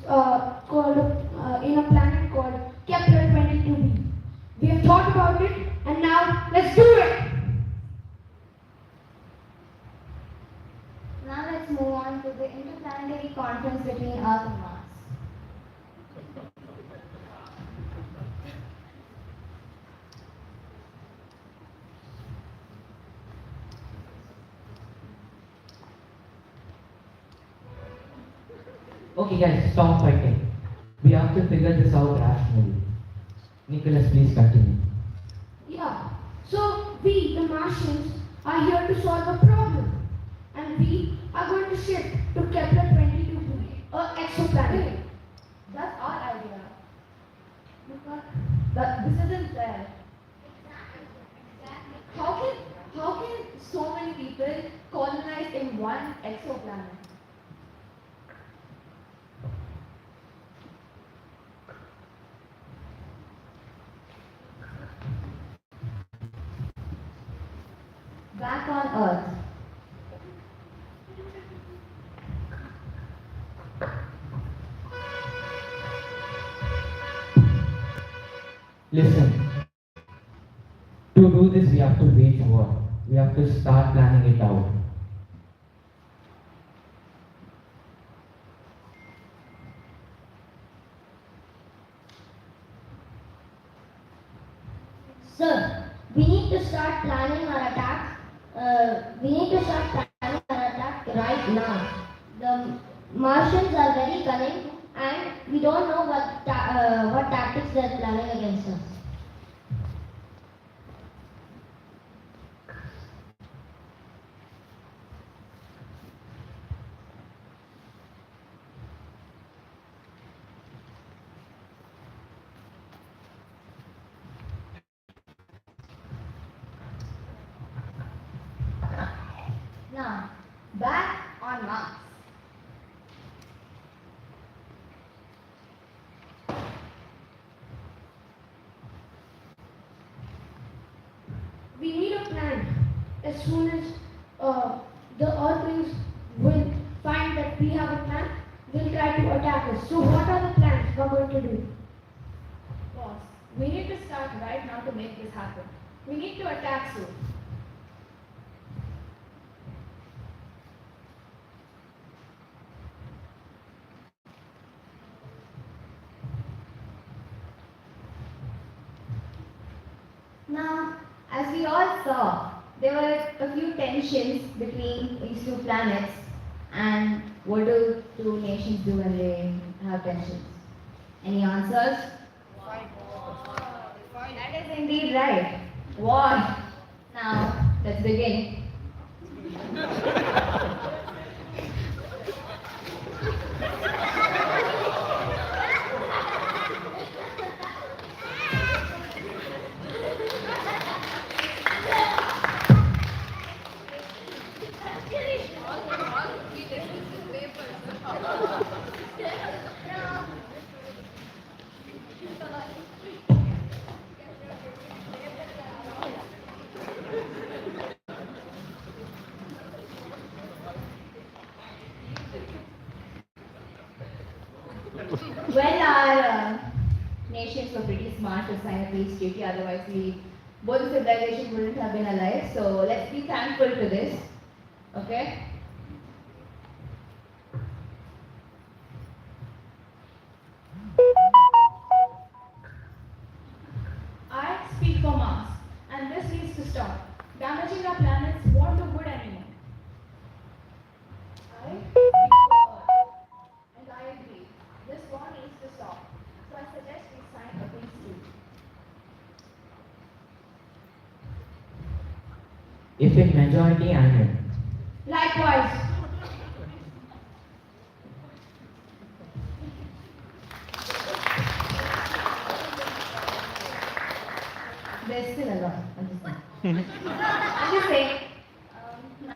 in a planet called Kepler 22b. We have thought about it and now let's do it! Now let's move on to the interplanetary conference between Earth and Mars. Okay guys, stop fighting. We have to figure this out rationally. Nicholas, please continue. Yeah, so we, the Martians, are here to solve a problem. And we are going to shift to Kepler 22b, a exoplanet. That's our idea. But this isn't fair. How can so many people colonize in one exoplanet? Back on Earth. Listen, to do this we have to wage war. We have to start planning it out. Sir, we need to start planning our attack. Right now. The Martians are very cunning, and we don't know what tactics they're planning against us. Now, back on Mars. We need a plan. As soon as the Earthlings will find that we have a plan, they'll try to attack us. So what are the plans we're going to do? Boss, we need to start right now to make this happen. We need to attack soon. Now, as we all saw, there were a few tensions between these two planets. And what do two nations do when they have tensions? Any answers? That is indeed right. War. Now, let's begin. Well, our nations were pretty smart to sign a peace treaty, otherwise both the civilizations wouldn't have been alive. So let's be thankful to this. Okay? I speak for Mars, and this needs to stop. Damaging our planets won't do good anymore. I speak for Earth, and I agree. This war needs to stop. So I suggest we sign a peace treaty. If in majority, I'm in. Likewise. There there's still a lot. I'm just saying. I'm just saying.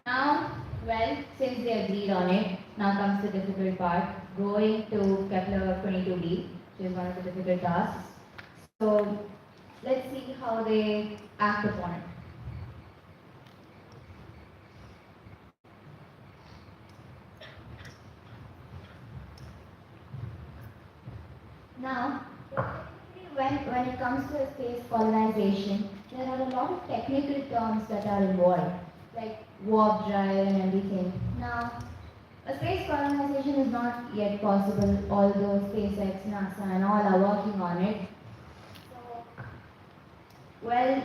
Now, well, since they agreed on it, now comes the difficult part. Going to Kepler 22b, which is one of the difficult tasks. So, let's see how they act upon it. Now, when it comes to space colonization, there are a lot of technical terms that are involved, like warp drive and everything. Now, a space colonization is not yet possible, although SpaceX, NASA and all are working on it. So, well,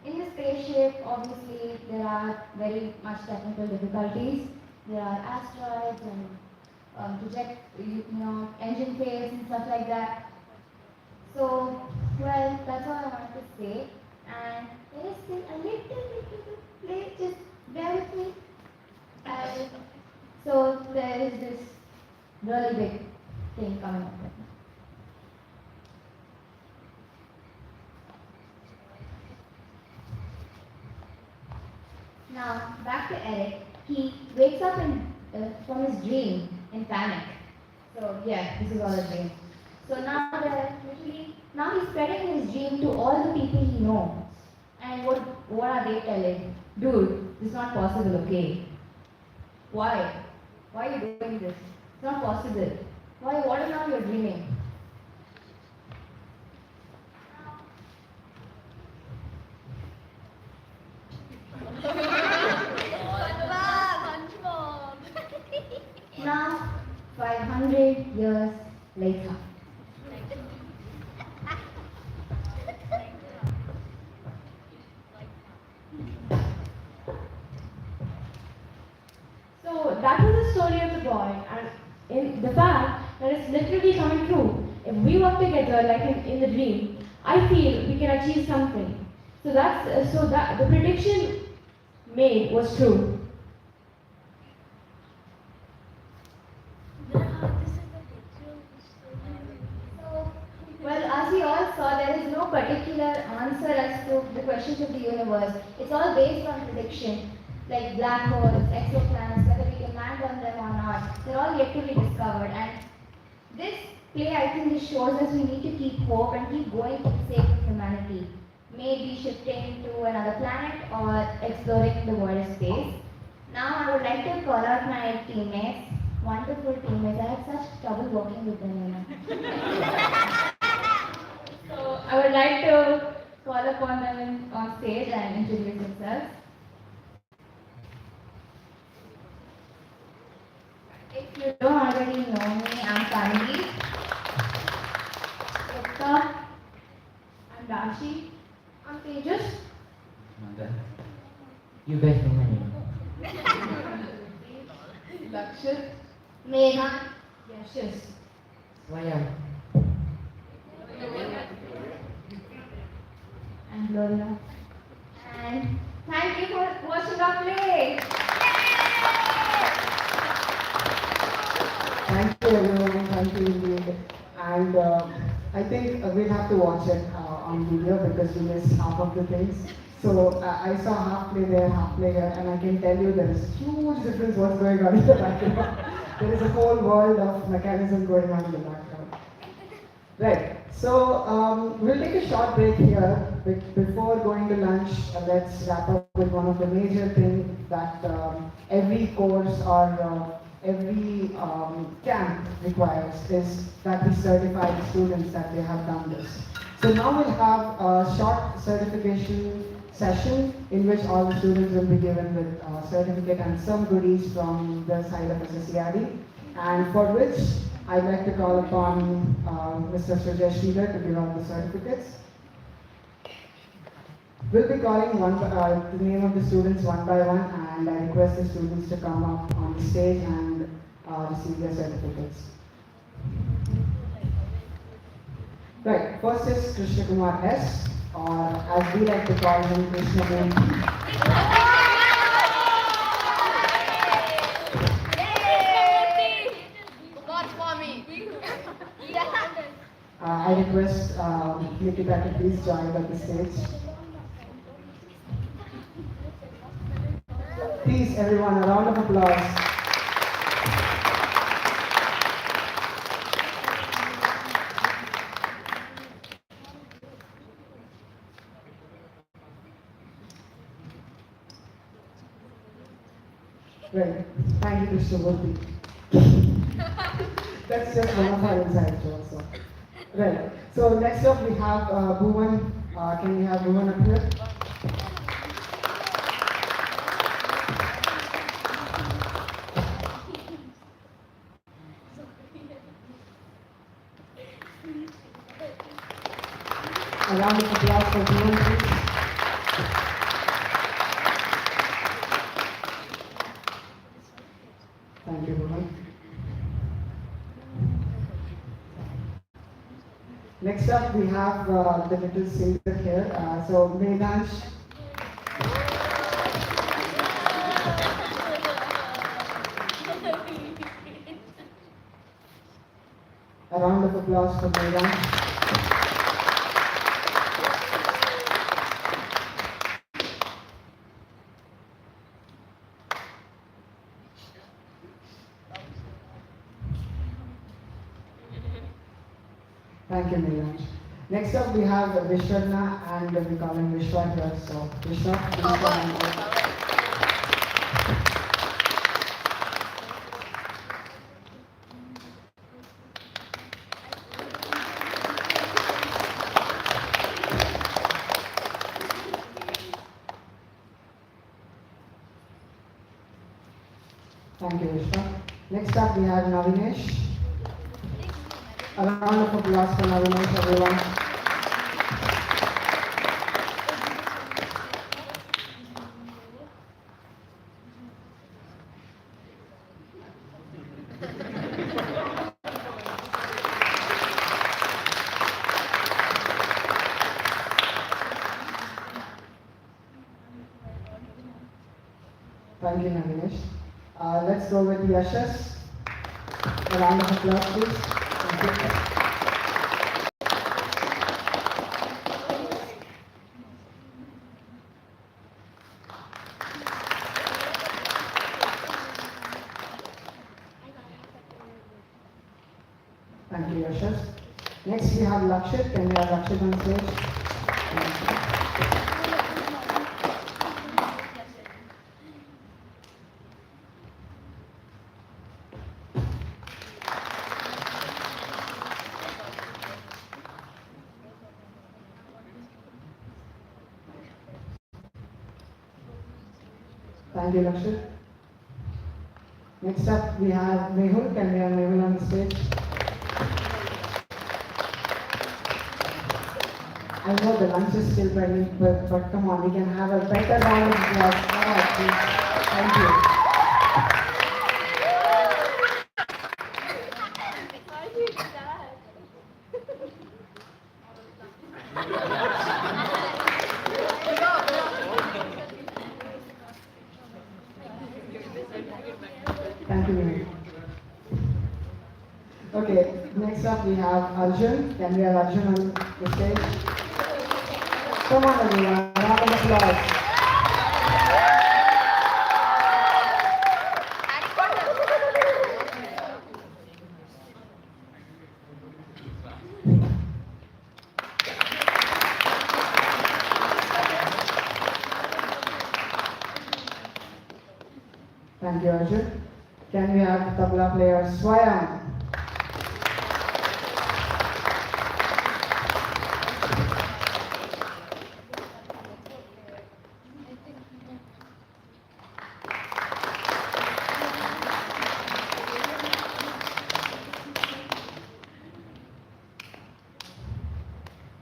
in the spaceship, obviously, there are very much technical difficulties. There are asteroids and engine fails and stuff like that. So, well, that's all I wanted to say. And there is still a little bit play, just bear with me. And so there is this really big thing coming up right now. Now, back to Eric. He wakes up from his dream in panic. So, yeah, this is all a dream. So now he's spreading his dream to all the people he knows. And what are they telling? Dude, this is not possible, okay? Why? Why are you doing this? It's not possible. Why? What is now you're dreaming? Now, 500 years later. So that was the story of the boy, and in the fact that it's literally coming true. If we work together, like in the dream, I feel we can achieve something. So that the prediction made was true. Well, as we all saw, there is no particular answer as to the questions of the universe. It's all based on prediction, like black holes, exoplanets, whether we can land on them or not. They're all yet to be discovered. And this play, I think, this shows us we need to keep hope and keep going for the sake of humanity. Maybe shifting to another planet or exploring the world space. Now, I would like to call out my teammates, wonderful teammates. I had such trouble working with them, So I would like to call upon them on stage and introduce themselves. If you don't already know me, I'm Tanvi. Ekta. I'm Dashi. I'm Tejas. You guys know my name. Lakshit. Megha. Yashis. Swayam. And Gloria. And thank you for watching our play. Thank you everyone, thank you indeed. And I think we'll have to watch it on video because we missed half of the things. So I saw half play there, half play here, and I can tell you there is huge difference what's going on in the background. There is a whole world of mechanism going on in the background. Right, so we'll take a short break here. Before going to lunch, let's wrap up with one of the major things that every course or every camp requires is that we certify the students that they have done this. So now we'll have a short certification session in which all the students will be given with a certificate and some goodies from the side of SSCRD, and for which I'd like to call upon Mr. Sujesh Sridhar to give out the certificates. We'll be calling the name of the students one by one, and I request the students to come up on the stage and receive their certificates. Right, first is Krishna Kumar S, or as we like to call him, Krishna Moon. I request Nikita to please join at the stage. Please, everyone, a round of applause. Right. Thank you, Mr. Murthy. That's just one of our inside jokes. So. Right. So next up we have Bhuvan. Can we have Bhuvan up here? A round of applause for Bhuvan, please. Thank you, Bhuvan. Next up, we have the little singer here. So, Medansh. A round of applause for Medansh. Thank you, Medansh. Next up, we have Vishwarna, and we call him Vishwa here. So, Vishwa, please come on board. Thank you, Vishwa. Next up, we have Navinesh. A round of applause for Navinesh, everyone. Thank you, Navinesh. Let's go with Yashas. A round of applause, please. Thank you. Thank you, Yashas. Next, we have Lakshit. Can we have Lakshit on stage? Thank you, Lakshit. Next up, we have Mehul. Can we have Mehul on the stage? I know the lunch is still pending, but come on, we can have a better round of applause. All right, please. Thank you. Thank you, Mehul. Okay, next up we have Arjun. Can we have Arjun on the stage? Come on, everyone, a round of applause. Thank you, Arjun. Can we have tabla player Swayam?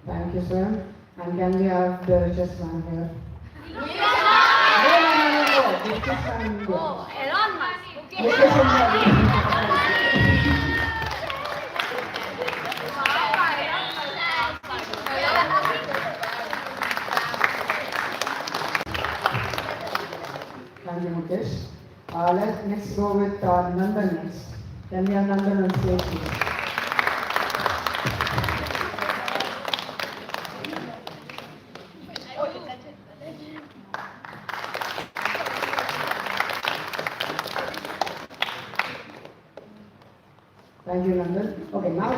Thank you, sir. And can we have the richest man here? No. The richest man in India. Oh, Elon Musk. Okay. Richest in India. Thank you, Mukesh. Let's next go with Nandan next. Can we have Nandan on stage, please?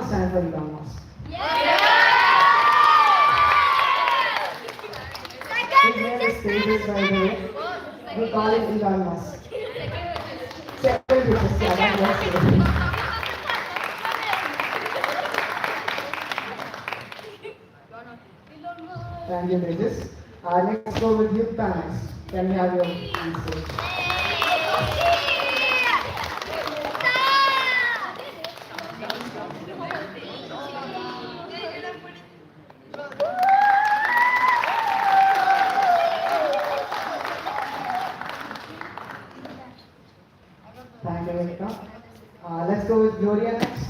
stand for Elon Musk. His name is Tejas, by the way. We call him Elon Musk. Second richest, yeah, that was it. Thank you, Tejas. Let's go with Yukta next. Can we have your answer? Thank you, Yukta. Let's go with Gloria next.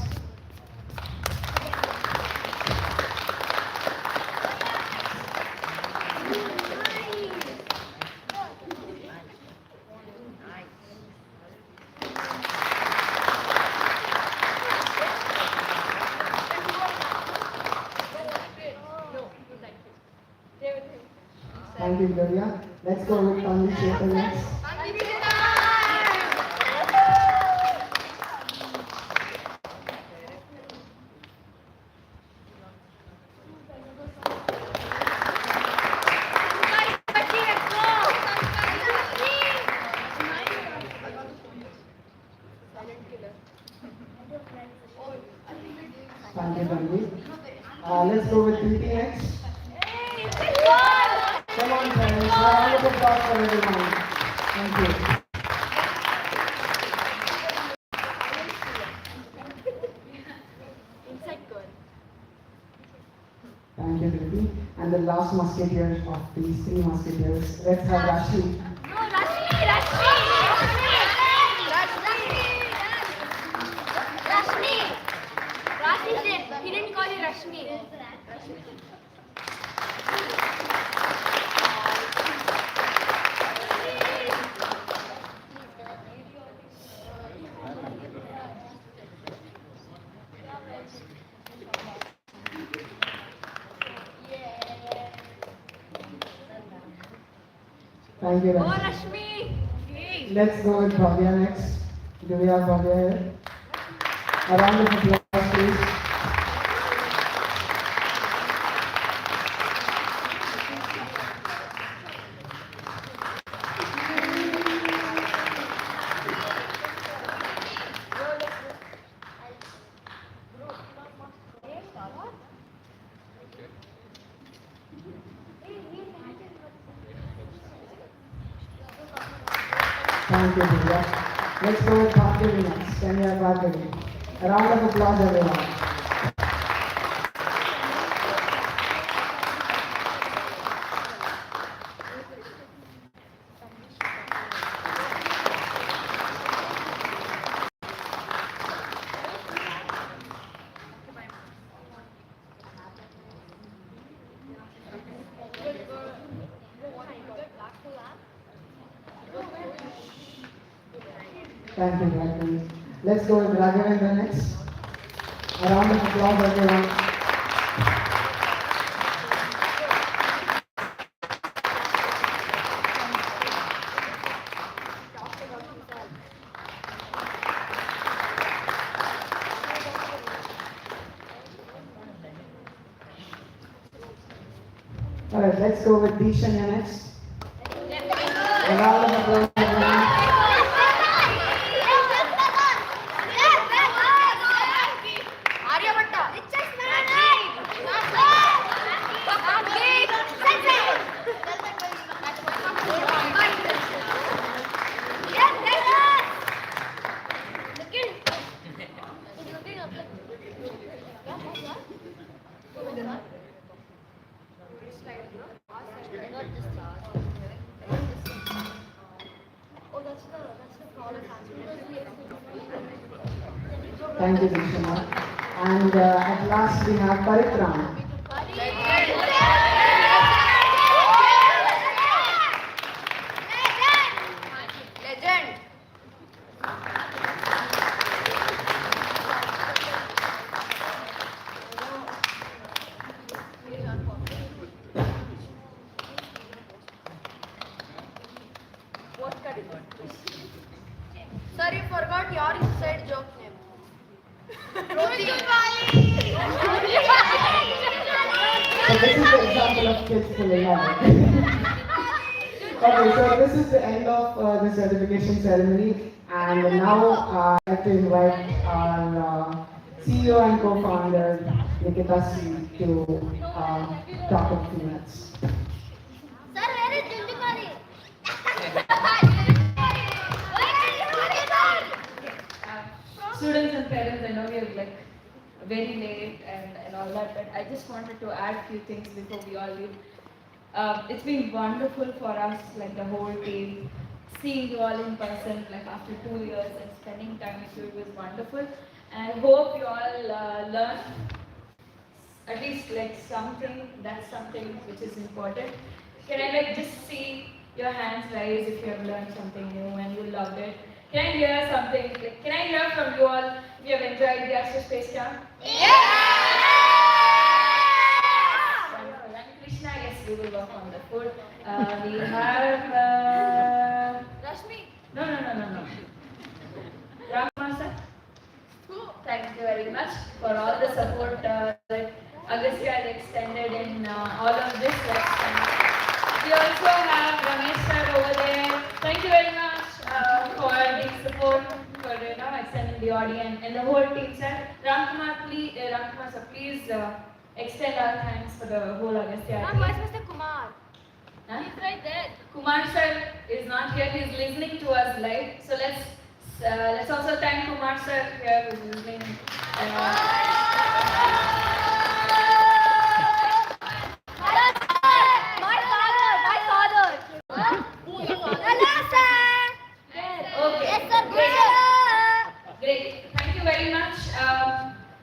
Thank you, Gloria. Let's go with Tanvi Shekhar next. Thank you, Tanvi. Let's go with Preeti next. Come on, friends. A round of applause for everyone. Thank you. Thank you, Preeti. And the last musketeer of these three musketeers. Let's have Rashmi. He didn't call you Rashmi. Thank you, Rashmi. Rashmi. Let's go with Bhavya next. Do we have Bhavya here? A round of applause, please. Thank you, Divya. Let's go with Bhargavi next. Can we have Bhargavi? A round of applause, everyone. Thank you, Bhargavi. Let's go with Raghavendra next. A round of applause, everyone. Alright, let's go with Dishanya next. A round of applause, everyone. Thank you, Dishanya. And at last we have Paritram. Legend. Sir, you forgot your inside joke name. Rohit. So this is the example of kids pulling on it. Okay, so this is the end of the certification ceremony, and now I'd like to invite our CEO and co-founder Nikita C to talk a few minutes. Sir, where is Jindikari? Students and parents, I know we are like very late and all that, but I just wanted to add few things before we all leave. It's been wonderful for us, like the whole team, seeing you all in person, like after 2 years and spending time with you. It was wonderful. And I hope you all learn at least like something, that's something which is important. Can I like just see your hands rise if you have learned something new and you loved it? Can I hear something? Like, can I hear from you all if you have enjoyed the Astro Space Camp? Wonderful. And Krishna, yes, we will work on the food. We have Rashmi. no. Ramasa. Thank you very much for all the support that Agastya has extended in all of this. We also have Ramesh sir over there. Thank you very much for the support, for extending the audience and the whole team, sir. Ramkumar, please, Ramkumar sir, please extend our thanks for the whole Agastya Ma'am, team. where's Mr. Kumar? Huh? He's right there. Kumar sir is not here. He is listening to us live. So let's also thank Kumar sir here who is listening. My father. Hello, sir. Okay. Yes, sir. Good, sir. Great. Thank you very much.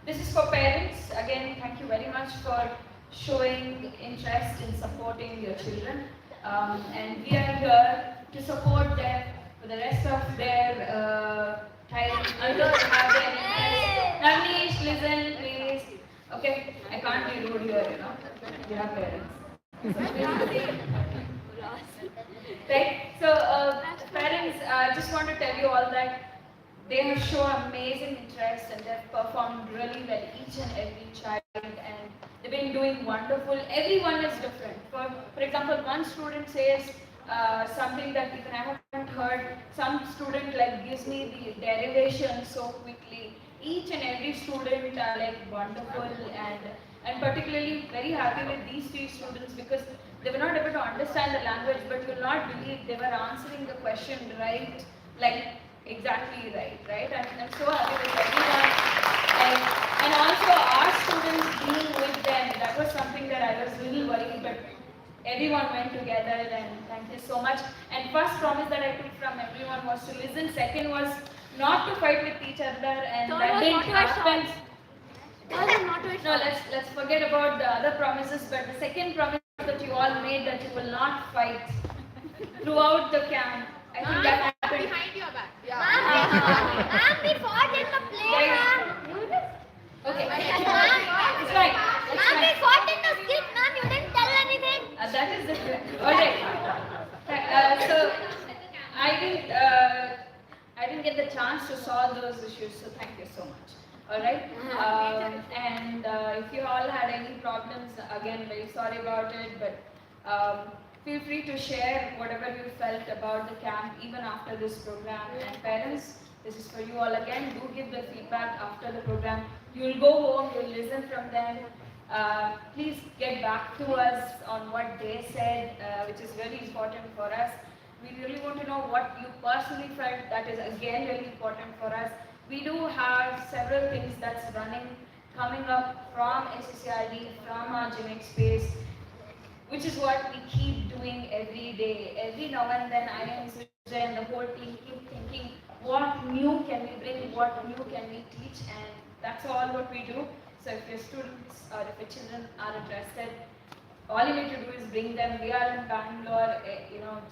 This is for parents. Again, thank you very much for showing interest in supporting your children. And we are here to support them for the rest of their time until they have their interest. Navneesh, listen, please. Okay, I can't be rude here, you know. You have parents. Right? So, parents, I just want to tell you all that they have shown amazing interest and they've performed really well, each and every child, and they've been doing wonderful. Everyone is different. For example, one student says something that even I haven't heard. Some student like gives me the derivation so quickly. Each and every student are like wonderful, and particularly very happy with these 3 students because they were not able to understand the language, but you'll not believe they were answering the question right, like exactly right? I'm so happy with everyone. And also our students being with them, that was something that I was really worried, but everyone went together, and thank you so much. And first promise that I took from everyone was to listen. Second was not to fight with each other, and that didn't happen. No, let's forget about the other promises, but the second promise that you all made, that you will not fight throughout the camp. I think that happened. Behind your back. Yeah. Ma'am, we fought in the playground. Okay. It's fine. Ma'am, we fought in the skit. Ma'am, you didn't tell anything. That is different. Alright. So I didn't get the chance to solve those issues. So thank you so much. Alright. And if you all had any problems, again, very sorry about it. But feel free to share whatever you felt about the camp even after this program. And parents, this is for you all again. Do give the feedback after the program. You'll go home, you'll listen from them. Please get back to us on what they said, which is really important for us. We really want to know what you personally felt. That is again really important for us. We do have several things that's running, coming up from SCCRD, from our gymnasium space, which is what we keep doing every day. Every now and then I and Sujay and the whole team keep thinking, what new can we bring, what new can we teach, and that's all what we do. So if your students or if your children are interested, all you need to do is bring them. We are in Bangalore,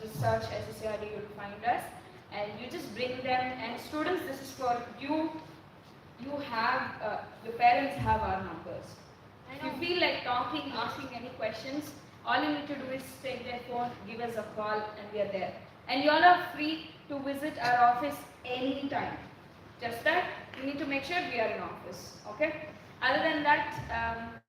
just search SCCRD, you'll find us. And you just bring them, and students, this is for you. You have, your parents have our numbers. If you feel like talking, asking any questions, all you need to do is take their phone, give us a call, and we are there. And you all are free to visit our office anytime. Just that, you need to make sure we are in office, okay? Other than that,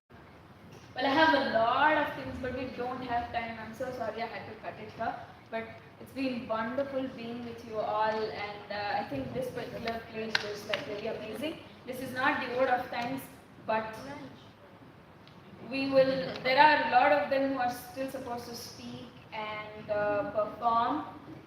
Well, I have a lot of things, but we don't have time. I'm so sorry I had to cut it here. But it's been wonderful being with you all, and I think this particular place was like really amazing. This is not the vote of thanks, but we will. There are a lot of them who are still supposed to speak and perform,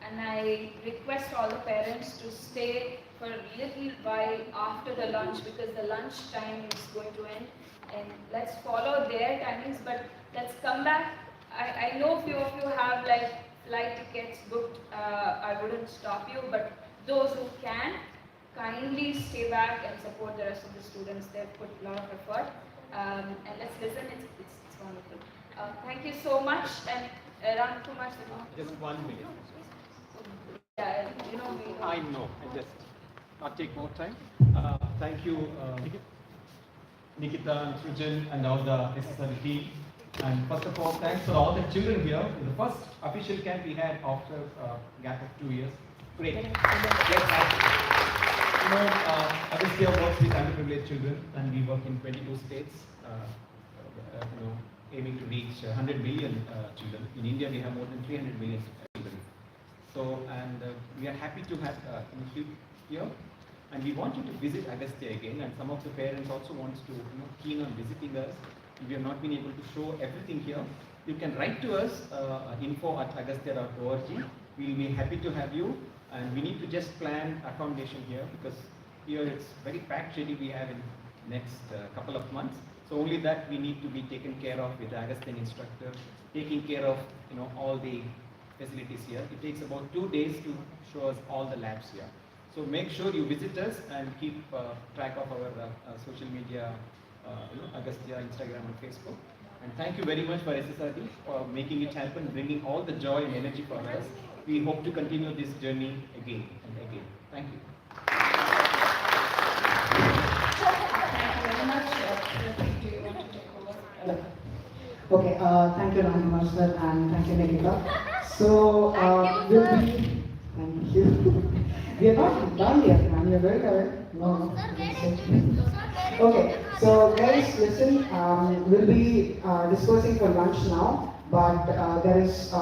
and I request all the parents to stay for a little while after the lunch, because the lunch time is going to end, and let's follow their timings, but let's come back. I know few of you have like flight tickets booked. I wouldn't stop you, but those who can, kindly stay back and support the rest of the students. They've put a lot of effort, and let's listen. It's wonderful. Thank you so much, and Ram Kumar. Just 1 minute. Yeah, you know we. I know. I just not take more time. Thank you, Nikita and Srijan and all the SSL team. And first of all, thanks for all the children here. The first official camp we had after a gap of 2 years. Great. You know, Agastya works with underprivileged children, and we work in 22 states. You know, aiming to reach 100 million children. In India, we have more than 300 million children. So, and we are happy to have you here, and we want you to visit Agastya again. And some of the parents also wants to, keen on visiting us. We have not been able to show everything here. You can write to us info@agastya.org. We'll be happy to have you, and we need to just plan accommodation here, because here it's very packed schedule we have in next couple of months. So only that we need to be taken care of with the Agastyan instructor, taking care of all the facilities here. It takes about 2 days to show us all the labs here. So make sure you visit us and keep track of our social media, Agastya, Instagram and Facebook. And thank you very much for SSRD for making it happen, bringing all the joy and energy for us. We hope to continue this journey again and again. Thank you. Thank you very much. Do you want to take over? Okay, thank you, Ramkumar sir, and thank you, Nikita. So, thank you. We are not done yet, man. You're very correct. No. Okay, so guys, listen. We'll be dispersing for lunch now, but there is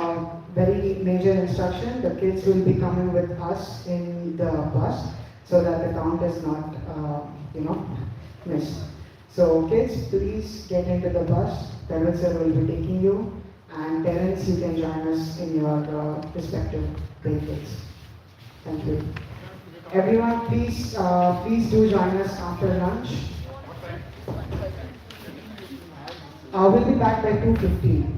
very major instruction. The kids will be coming with us in the bus, so that the count is not, missed. So kids, please get into the bus. Parents will be taking you, and parents, you can join us in your respective vehicles. Thank you. Everyone, please do join us after lunch. We'll be back by 2:15.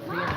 Free